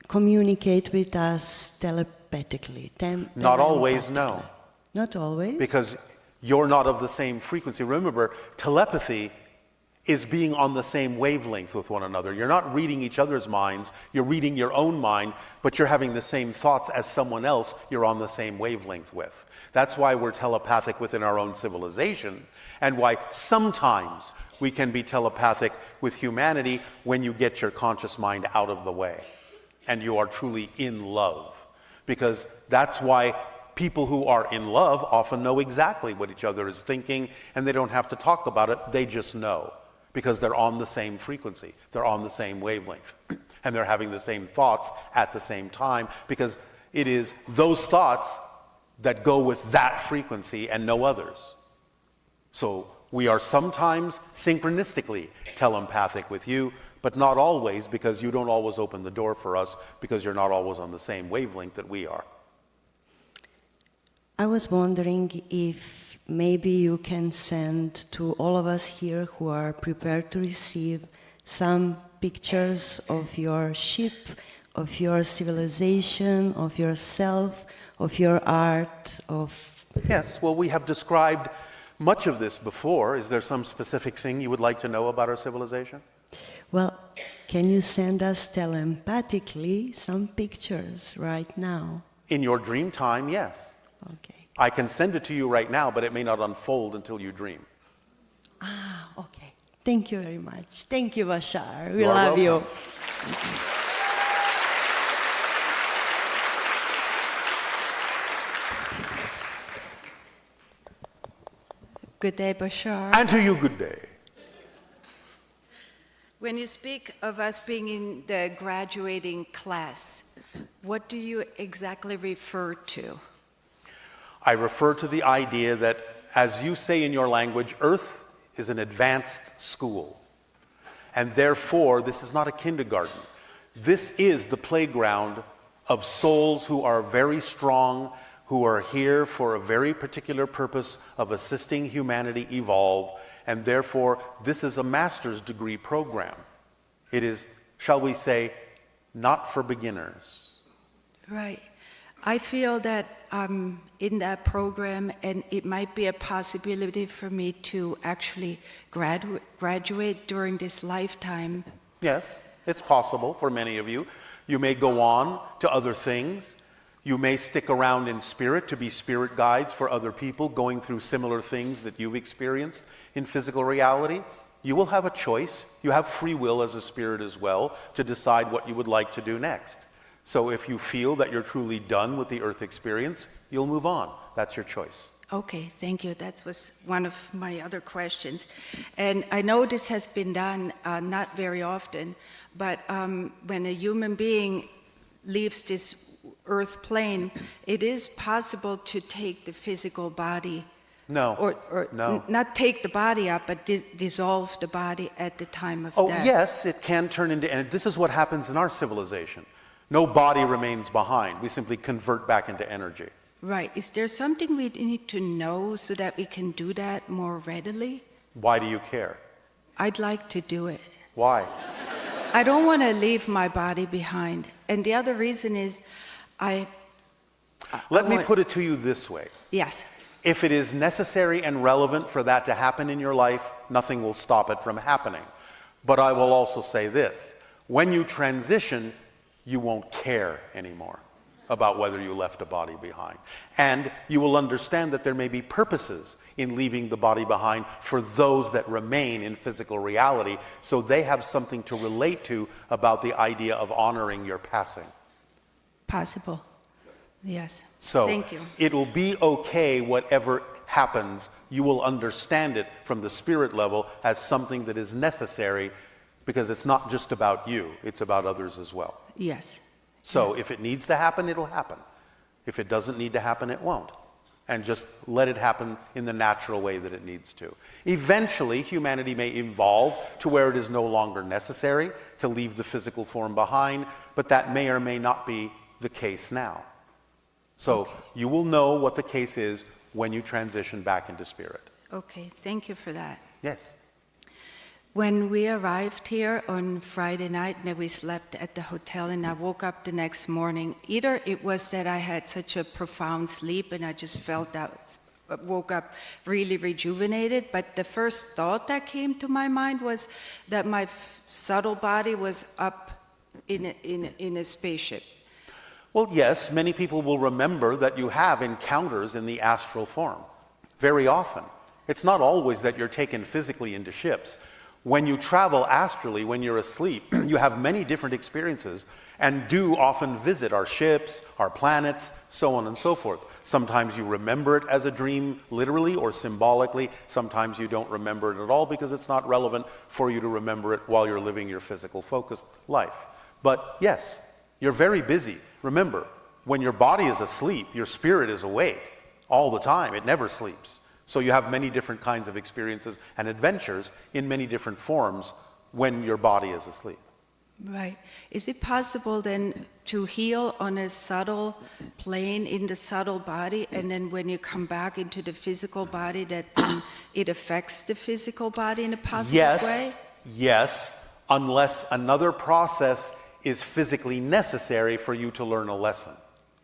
communicate with us telepathically. Not always, no. Not always? Because you're not of the same frequency. Remember, telepathy is being on the same wavelength with one another. You're not reading each other's minds, you're reading your own mind, but you're having the same thoughts as someone else you're on the same wavelength with. That's why we're telepathic within our own civilization, and why sometimes we can be telepathic with humanity when you get your conscious mind out of the way and you are truly in love. Because that's why people who are in love often know exactly what each other is thinking, and they don't have to talk about it, they just know. Because they're on the same frequency, they're on the same wavelength, and they're having the same thoughts at the same time, because it is those thoughts that go with that frequency and no others. So we are sometimes synchronistically telepathic with you, but not always, because you don't always open the door for us, because you're not always on the same wavelength that we are. I was wondering if maybe you can send to all of us here who are prepared to receive some pictures of your ship, of your civilization, of yourself, of your art, of... Yes, well, we have described much of this before. Is there some specific thing you would like to know about our civilization? Well, can you send us telepathically some pictures right now? In your dream time, yes. Okay. I can send it to you right now, but it may not unfold until you dream. Ah, okay. Thank you very much. Thank you, Bashar. We You are love you. welcome. Good day, Bashar. And to you, good day. When you speak of us being in the graduating class, what do you exactly refer to? I refer to the idea that, as you say in your language, Earth is an advanced school. And therefore, this is not a kindergarten. This is the playground of souls who are very strong, who are here for a very particular purpose of assisting humanity evolve. And therefore, this is a master's degree program. It is, shall we say, not for beginners. Right. I feel that I'm in that program, and it might be a possibility for me to actually graduate during this lifetime. Yes, it's possible for many of you. You may go on to other things. You may stick around in spirit to be spirit guides for other people going through similar things that you've experienced in physical reality. You will have a choice. You have free will as a spirit as well to decide what you would like to do next. So if you feel that you're truly done with the Earth experience, you'll move on. That's your choice. Okay, thank you. That was one of my other questions. And I know this has been done not very often, but when a human being leaves this Earth plane, it is possible to take the physical body. No. Or no. Not take the body out, but dissolve the body at the time of Oh, death. yes, it can turn into, and this is what happens in our civilization. No body remains behind. We simply convert back into energy. Right. Is there something we need to know so that we can do that more readily? Why do you care? I'd like to do it. Why? I don't want to leave my body behind. And the other reason is Let me put it to you this way. Yes. If it is necessary and relevant for that to happen in your life, nothing will stop it from happening. But I will also say this. When you transition, you won't care anymore about whether you left a body behind. And you will understand that there may be purposes in leaving the body behind for those that remain in physical reality, so they have something to relate to about the idea of honoring your passing. Possible. Yes. So thank you. It'll be okay whatever happens. You will understand it from the spirit level as something that is necessary, because it's not just about you, it's about others as well. Yes. So yes. if it needs to happen, it'll happen. If it doesn't need to happen, it won't. And just let it happen in the natural way that it needs to. Eventually, humanity may evolve to where it is no longer necessary to leave the physical form behind, but that may or may not be the case now. So you will know what the case is when you transition back into spirit. Okay, thank you for that. Yes. When we arrived here on Friday night, and we slept at the hotel, and I woke up the next morning, either it was that I had such a profound sleep and I just felt that woke up really rejuvenated. But the first thought that came to my mind was that my subtle body was up in a spaceship. Well, yes, many people will remember that you have encounters in the astral form very often. It's not always that you're taken physically into ships. When you travel astrally, when you're asleep, you have many different experiences and do often visit our ships, our planets, so on and so forth. Sometimes you remember it as a dream, literally or symbolically. Sometimes you don't remember it at all because it's not relevant for you to remember it while you're living your physical focused life. But yes, you're very busy. Remember, when your body is asleep, your spirit is awake all the time. It never sleeps. So you have many different kinds of experiences and adventures in many different forms when your body is asleep. Right. Is it possible then to heal on a subtle plane in the subtle body, and then when you come back into the physical body, that then it affects the physical body in a positive way? Yes, unless another process is physically necessary for you to learn a lesson.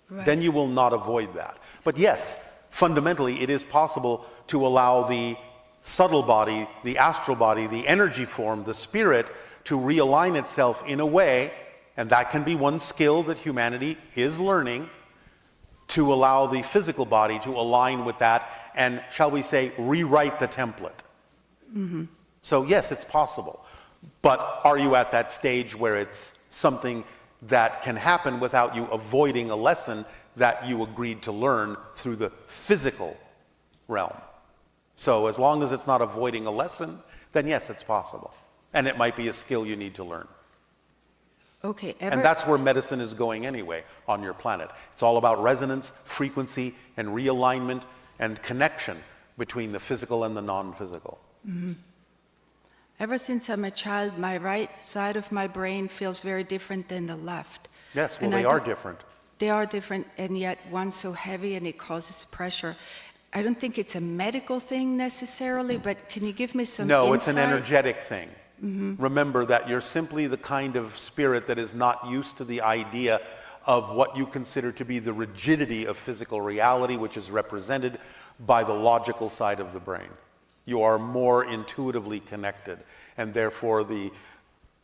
Right. Then you will not avoid that. But yes, fundamentally, it is possible to allow the subtle body, the astral body, the energy form, the spirit, to realign itself in a way, and that can be one skill that humanity is learning, to allow the physical body to align with that and, shall we say, rewrite the template. Mm-hmm. So yes, it's possible. But are you at that stage where it's something that can happen without you avoiding a lesson that you agreed to learn through the physical realm? So as long as it's not avoiding a lesson, then yes, it's possible. And it might be a skill you need to learn. Okay. And that's where medicine is going anyway on your planet. It's all about resonance, frequency, and realignment and connection between the physical and the non-physical. Mm-hmm. Ever since I'm a child, my right side of my brain feels very different than the left. Yes, well, they are different. They are different, and yet one's so heavy and it causes pressure. I don't think it's a medical thing necessarily, but can you give me some insight? No, it's an energetic thing. Mm-hmm. Remember that you're simply the kind of spirit that is not used to the idea of what you consider to be the rigidity of physical reality, which is represented by the logical side of the brain. You are more intuitively connected, and therefore the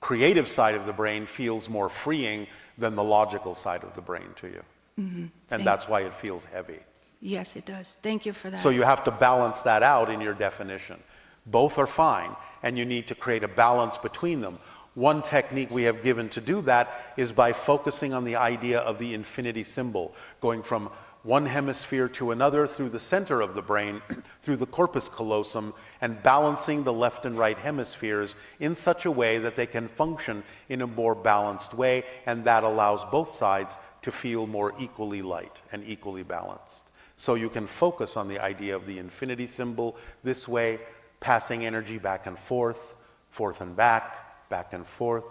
creative side of the brain feels more freeing than the logical side of the brain to you. Mm-hmm. And that's why it feels heavy. Yes, it does. Thank you for that. So you have to balance that out in your definition. Both are fine, and you need to create a balance between them. One technique we have given to do that is by focusing on the idea of the infinity symbol, going from one hemisphere to another through the center of the brain, through the corpus callosum, and balancing the left and right hemispheres in such a way that they can function in a more balanced way, and that allows both sides to feel more equally light and equally balanced. So you can focus on the idea of the infinity symbol this way, passing energy back and forth and back and forth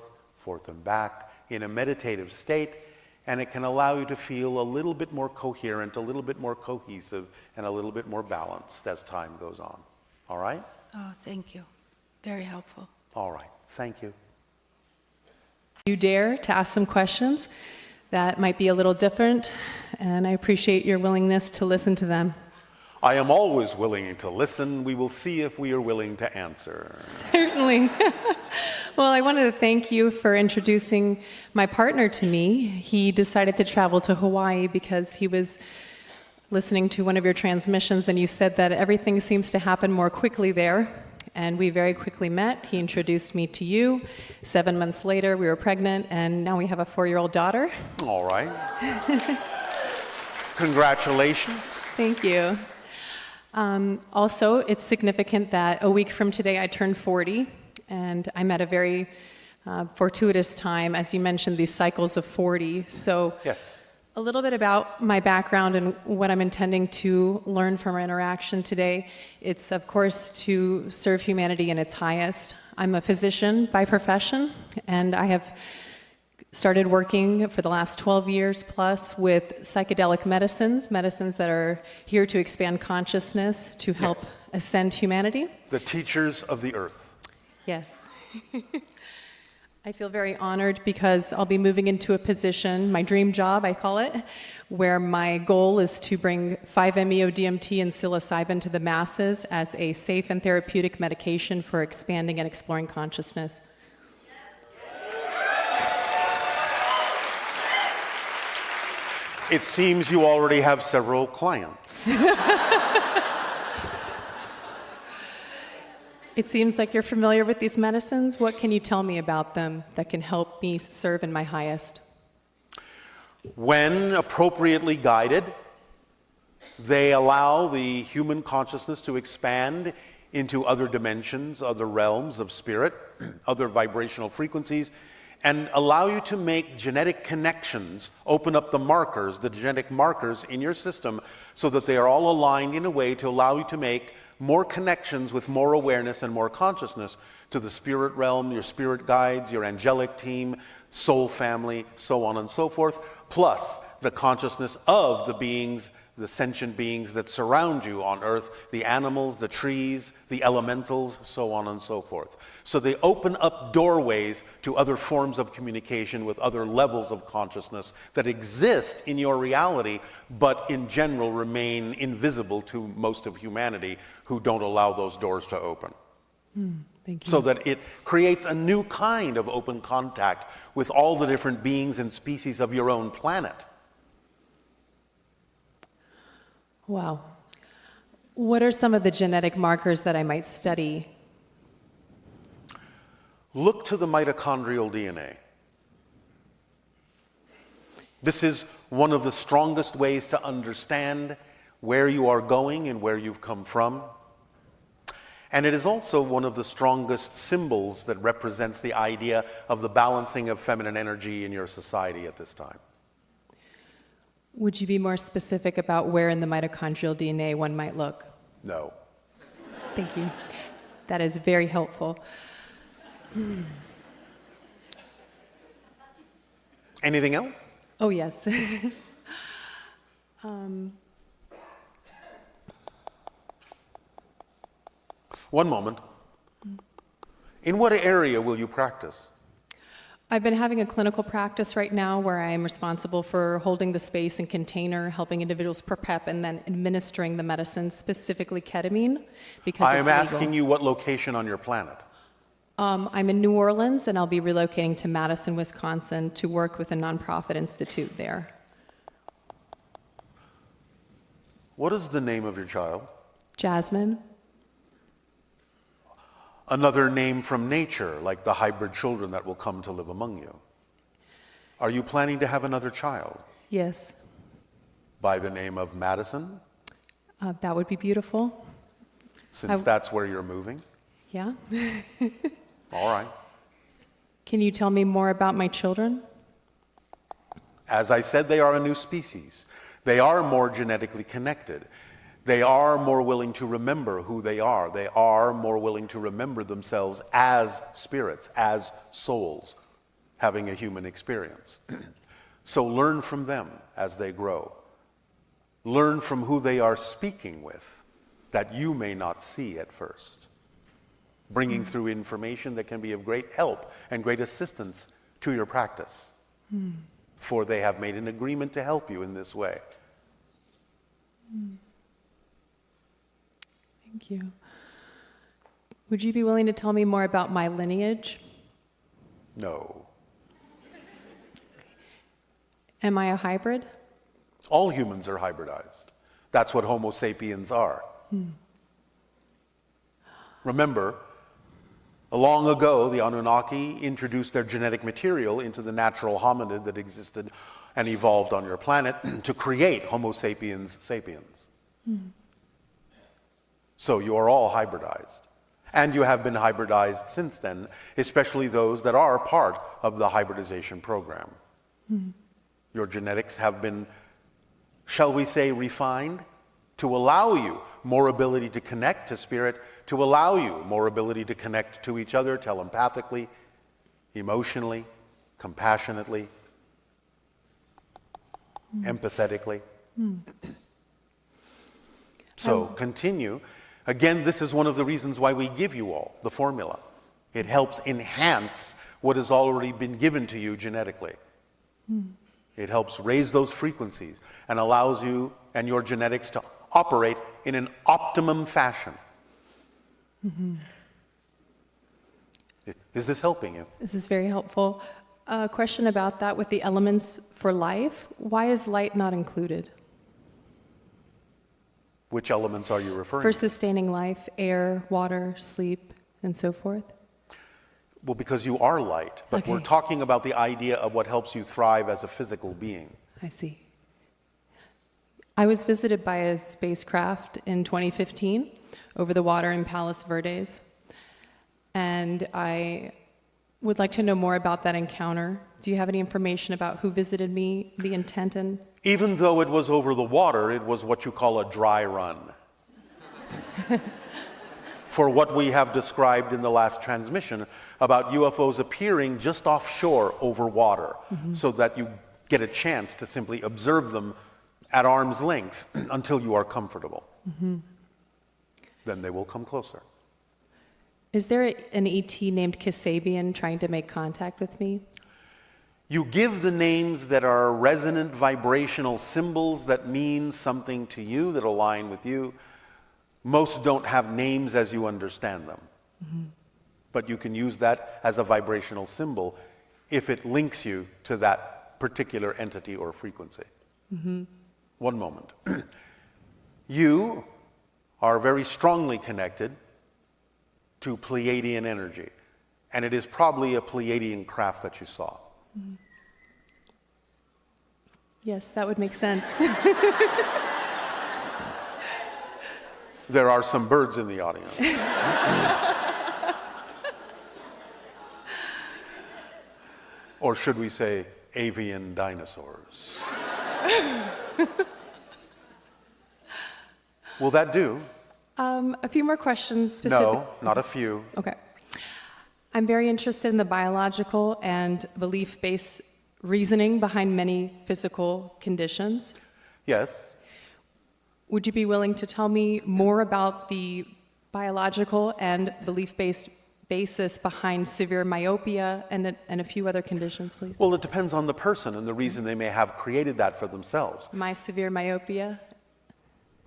and back, in a meditative state, and it can allow you to feel a little bit more coherent, a little bit more cohesive, and a little bit more balanced as time goes on. All right? Oh, thank you. Very helpful. All right. Thank you. You dare to ask some questions that might be a little different, and I appreciate your willingness to listen to them. I am always willing to listen. We will see if we are willing to answer. Certainly. Well, I wanted to thank you for introducing my partner to me. He decided to travel to Hawaii because he was listening to one of your transmissions, and you said that everything seems to happen more quickly there. And we very quickly met. He introduced me to you. 7 months later, we were pregnant, and now we have a 4-year-old daughter. All right. Congratulations. Thank you. Also, it's significant that a week from today I turned 40, and I'm at a very fortuitous time, as you mentioned, these cycles of 40. So yes. A little bit about my background and what I'm intending to learn from our interaction today. It's, of course, to serve humanity in its highest. I'm a physician by profession, and I have started working for the last 12 years plus with psychedelic medicines that are here to expand consciousness, to help ascend humanity. The teachers of the earth. Yes. I feel very honored because I'll be moving into a position, my dream job, I call it, where my goal is to bring 5-MeO-DMT and psilocybin to the masses as a safe and therapeutic medication for expanding and exploring consciousness. It seems you already have several clients. It seems like you're familiar with these medicines. What can you tell me about them that can help me serve in my highest? When appropriately guided, they allow the human consciousness to expand into other dimensions, other realms of spirit, other vibrational frequencies, and allow you to make genetic connections, open up the markers, the genetic markers in your system, so that they are all aligned in a way to allow you to make more connections with more awareness and more consciousness to the spirit realm, your spirit guides, your angelic team, soul family, so on and so forth, plus the consciousness of the beings, the sentient beings that surround you on Earth, the animals, the trees, the elementals, so on and so forth. So they open up doorways to other forms of communication with other levels of consciousness that exist in your reality, but in general remain invisible to most of humanity who don't allow those doors to open. Thank you. So that it creates a new kind of open contact with all the different beings and species of your own planet. Wow. What are some of the genetic markers that I might study? Look to the mitochondrial DNA. This is one of the strongest ways to understand where you are going and where you've come from. And it is also one of the strongest symbols that represents the idea of the balancing of feminine energy in your society at this time. Would you be more specific about where in the mitochondrial DNA one might look? No. Thank you. That is very helpful. Anything else? Oh, yes. One moment. In what area will you practice? I've been having a clinical practice right now where I am responsible for holding the space and container, helping individuals prep, and then administering the medicine, specifically ketamine, because I it's am legal. asking you what location on your planet. I'm in New Orleans, and I'll be relocating to Madison, Wisconsin, to work with a nonprofit institute there. What is the name of your child? Jasmine? Another name from nature, like the hybrid children that will come to live among you. Are you planning to have another child? Yes. By the name of Madison, That would be beautiful. since that's where you're moving? Yeah. All right. Can you tell me more about my children? As I said, they are a new species. They are more genetically connected. They are more willing to remember who they are. They are more willing to remember themselves as spirits, as souls, having a human experience. So learn from them as they grow. Learn from who they are speaking with that you may not see at first, bringing through information that can be of great help and great assistance to your practice. For they have made an agreement to help you in this way. Thank you. Would you be willing to tell me more about my lineage? No. Am I a hybrid? All humans are hybridized. That's what Homo sapiens are. Remember, long ago, the Anunnaki introduced their genetic material into the natural hominid that existed and evolved on your planet to create Homo sapiens sapiens. So you are all hybridized. And you have been hybridized since then, especially those that are part of the hybridization program. Your genetics have been, shall we say, refined to allow you more ability to connect to spirit, to allow you more ability to connect to each other telepathically, emotionally, compassionately, empathetically. So continue. Again, this is one of the reasons why we give you all the formula. It helps enhance what has already been given to you genetically. It helps raise those frequencies and allows you and your genetics to operate in an optimum fashion. Is this helping you? This is very helpful. A question about that with the elements for life. Why is light not included? Which elements are you referring For to? sustaining life, air, water, sleep, and so forth? Well, because you are light, but we're Okay. talking about the idea of what helps you thrive as a physical being. I see. I was visited by a spacecraft in 2015 over the water in Palos Verdes, and I would like to know more about that encounter. Do you have any information about who visited me, the intent, and... Even though it was over the water, it was what you call a dry run. For what we have described in the last transmission about UFOs appearing just offshore over water, so that you get a chance to simply observe them at arm's length until you are comfortable. Then they will come closer. Is there an ET named Kasabian trying to make contact with me? You give the names that are resonant vibrational symbols that mean something to you, that align with you. Most don't have names as you understand them. But you can use that as a vibrational symbol if it links you to that particular entity or frequency. One moment. You are very strongly connected to Pleiadian energy, and it is probably a Pleiadian craft that you saw. Yes, that would make sense. There are some birds in the audience. Or should we say avian dinosaurs? Will that do? A few more questions specific. No, not a few. Okay. I'm very interested in the biological and belief-based reasoning behind many physical conditions. Yes. Would you be willing to tell me more about the biological and belief-based basis behind severe myopia and a few other conditions, please? Well, it depends on the person and the reason they may have created that for themselves. My severe myopia?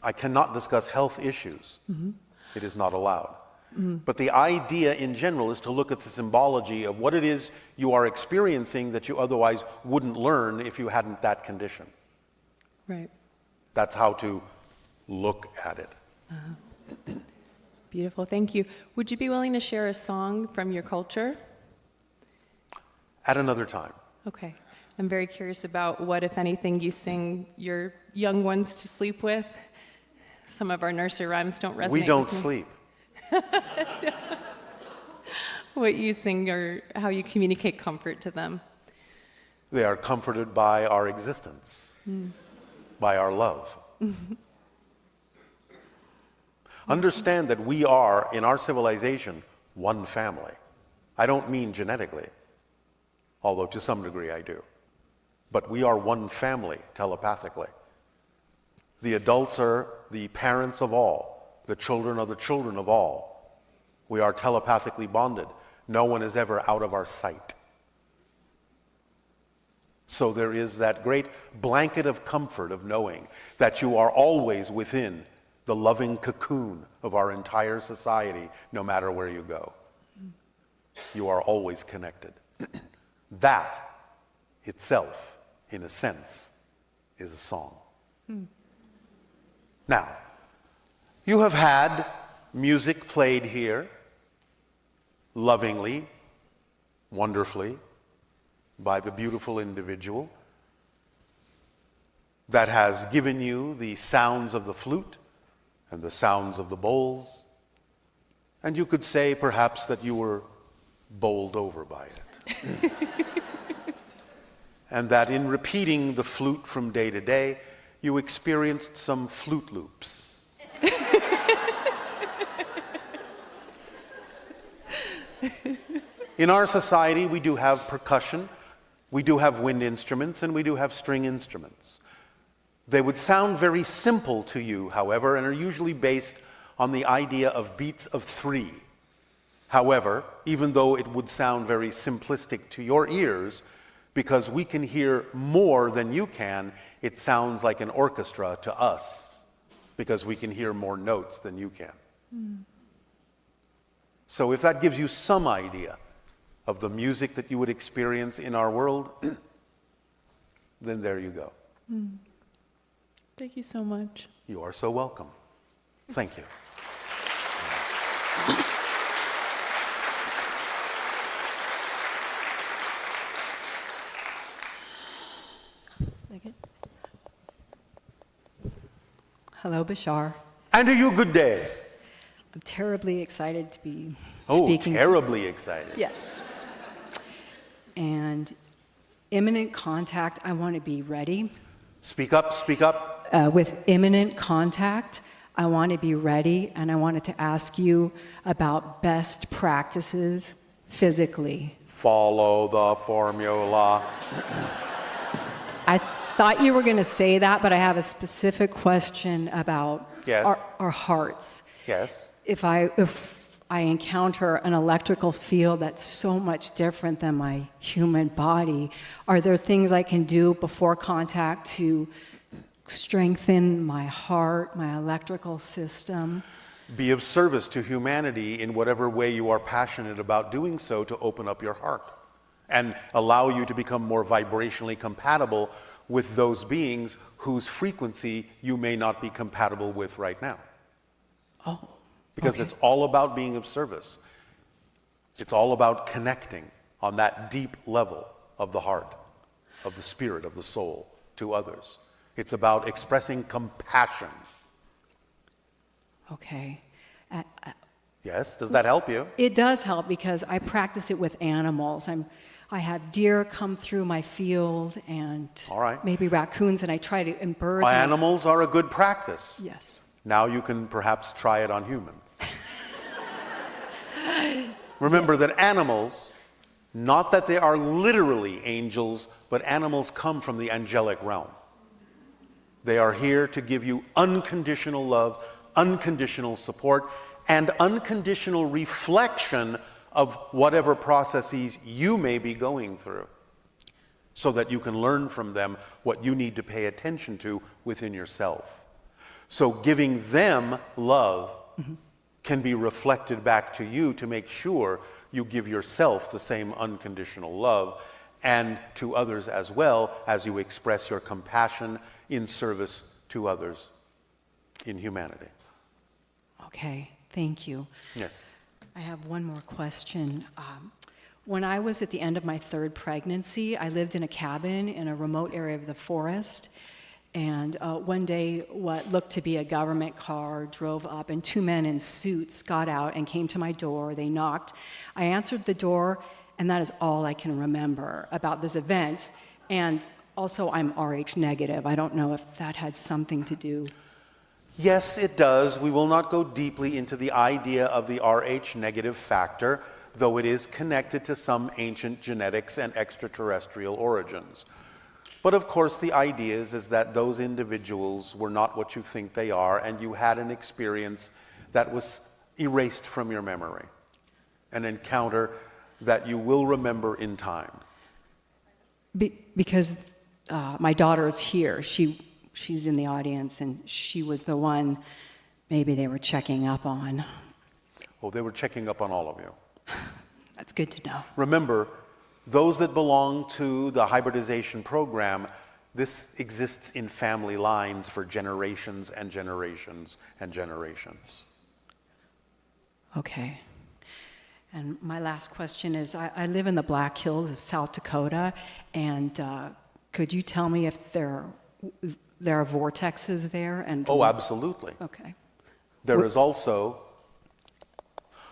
I cannot discuss health issues. It is not allowed. But the idea in general is to look at the symbology of what it is you are experiencing that you otherwise wouldn't learn if you hadn't that condition. Right. That's how to look at it. Beautiful, thank you. Would you be willing to share a song from your culture? At another time. Okay. I'm very curious about what, if anything, you sing your young ones to sleep with. Some of our nursery rhymes don't resonate. We don't with me. sleep. What you sing or how you communicate comfort to them. They are comforted by our existence, by our love. Understand that we are, in our civilization, one family. I don't mean genetically, although to some degree I do. But we are one family telepathically. The adults are the parents of all. The children are the children of all. We are telepathically bonded. No one is ever out of our sight. So there is that great blanket of comfort of knowing that you are always within the loving cocoon of our entire society, no matter where you go. You are always connected. That itself, in a sense, is a song. Now, you have had music played here, lovingly, wonderfully, by the beautiful individual that has given you the sounds of the flute and the sounds of the bowls. And you could say perhaps that you were bowled over by it. And that in repeating the flute from day to day, you experienced some flute loops. In our society, we do have percussion, we do have wind instruments, and we do have string instruments. They would sound very simple to you, however, and are usually based on the idea of beats of 3. However, even though it would sound very simplistic to your ears, because we can hear more than you can, it sounds like an orchestra to us, because we can hear more notes than you can. So if that gives you some idea of the music that you would experience in our world, then there you go. Thank you so much. You are so welcome. Thank you. Hello, Bashar. And to you, good day. I'm terribly excited to be Oh, speaking. terribly excited. Yes. And imminent contact, I want to be ready. Speak up, speak up. With imminent contact, I want to be ready, and I wanted to ask you about best practices physically. Follow the formula. I thought you were going to say that, but I have a specific question about Yes. our hearts. Yes. If I encounter an electrical field that's so much different than my human body, are there things I can do before contact to strengthen my heart, my electrical system? Be of service to humanity in whatever way you are passionate about doing so, to open up your heart and allow you to become more vibrationally compatible with those beings whose frequency you may not be compatible with right now. Oh. Because it's all about being of service. It's all about connecting on that deep level of the heart, of the spirit, of the soul to others. It's about expressing compassion. Okay. Yes, does that help you? It does help because I practice it with animals. I have deer come through my field and All right. maybe raccoons, and I try to, and birds. Animals are a good practice. Yes. Now you can perhaps try it on humans. Remember that animals, not that they are literally angels, but animals come from the angelic realm. They are here to give you unconditional love, unconditional support, and unconditional reflection of whatever processes you may be going through, so that you can learn from them what you need to pay attention to within yourself. So giving them love can be reflected back to you to make sure you give yourself the same unconditional love, and to others as well, as you express your compassion in service to others in humanity. Okay, thank you. Yes. I have one more question. When I was at the end of my third pregnancy, I lived in a cabin in a remote area of the forest. And one day, what looked to be a government car drove up, and two men in suits got out and came to my door. They knocked. I answered the door, and that is all I can remember about this event. And also, I'm Rh negative. I don't know if that had something to do. Yes, it does. We will not go deeply into the idea of the Rh negative factor, though it is connected to some ancient genetics and extraterrestrial origins. But of course, the idea is that those individuals were not what you think they are, and you had an experience that was erased from your memory, an encounter that you will remember in time. Because my daughter is here. She's in the audience, and she was the one maybe they were checking up on. Oh, they were checking up on all of you. That's good to know. Remember, those that belong to the hybridization program, this exists in family lines for generations and generations and generations. Okay. And my last question is, I live in the Black Hills of South Dakota, and could you tell me if there are vortexes there? And Oh, absolutely. Okay. There is also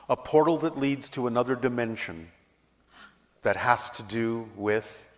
a portal that leads to another dimension that has to do with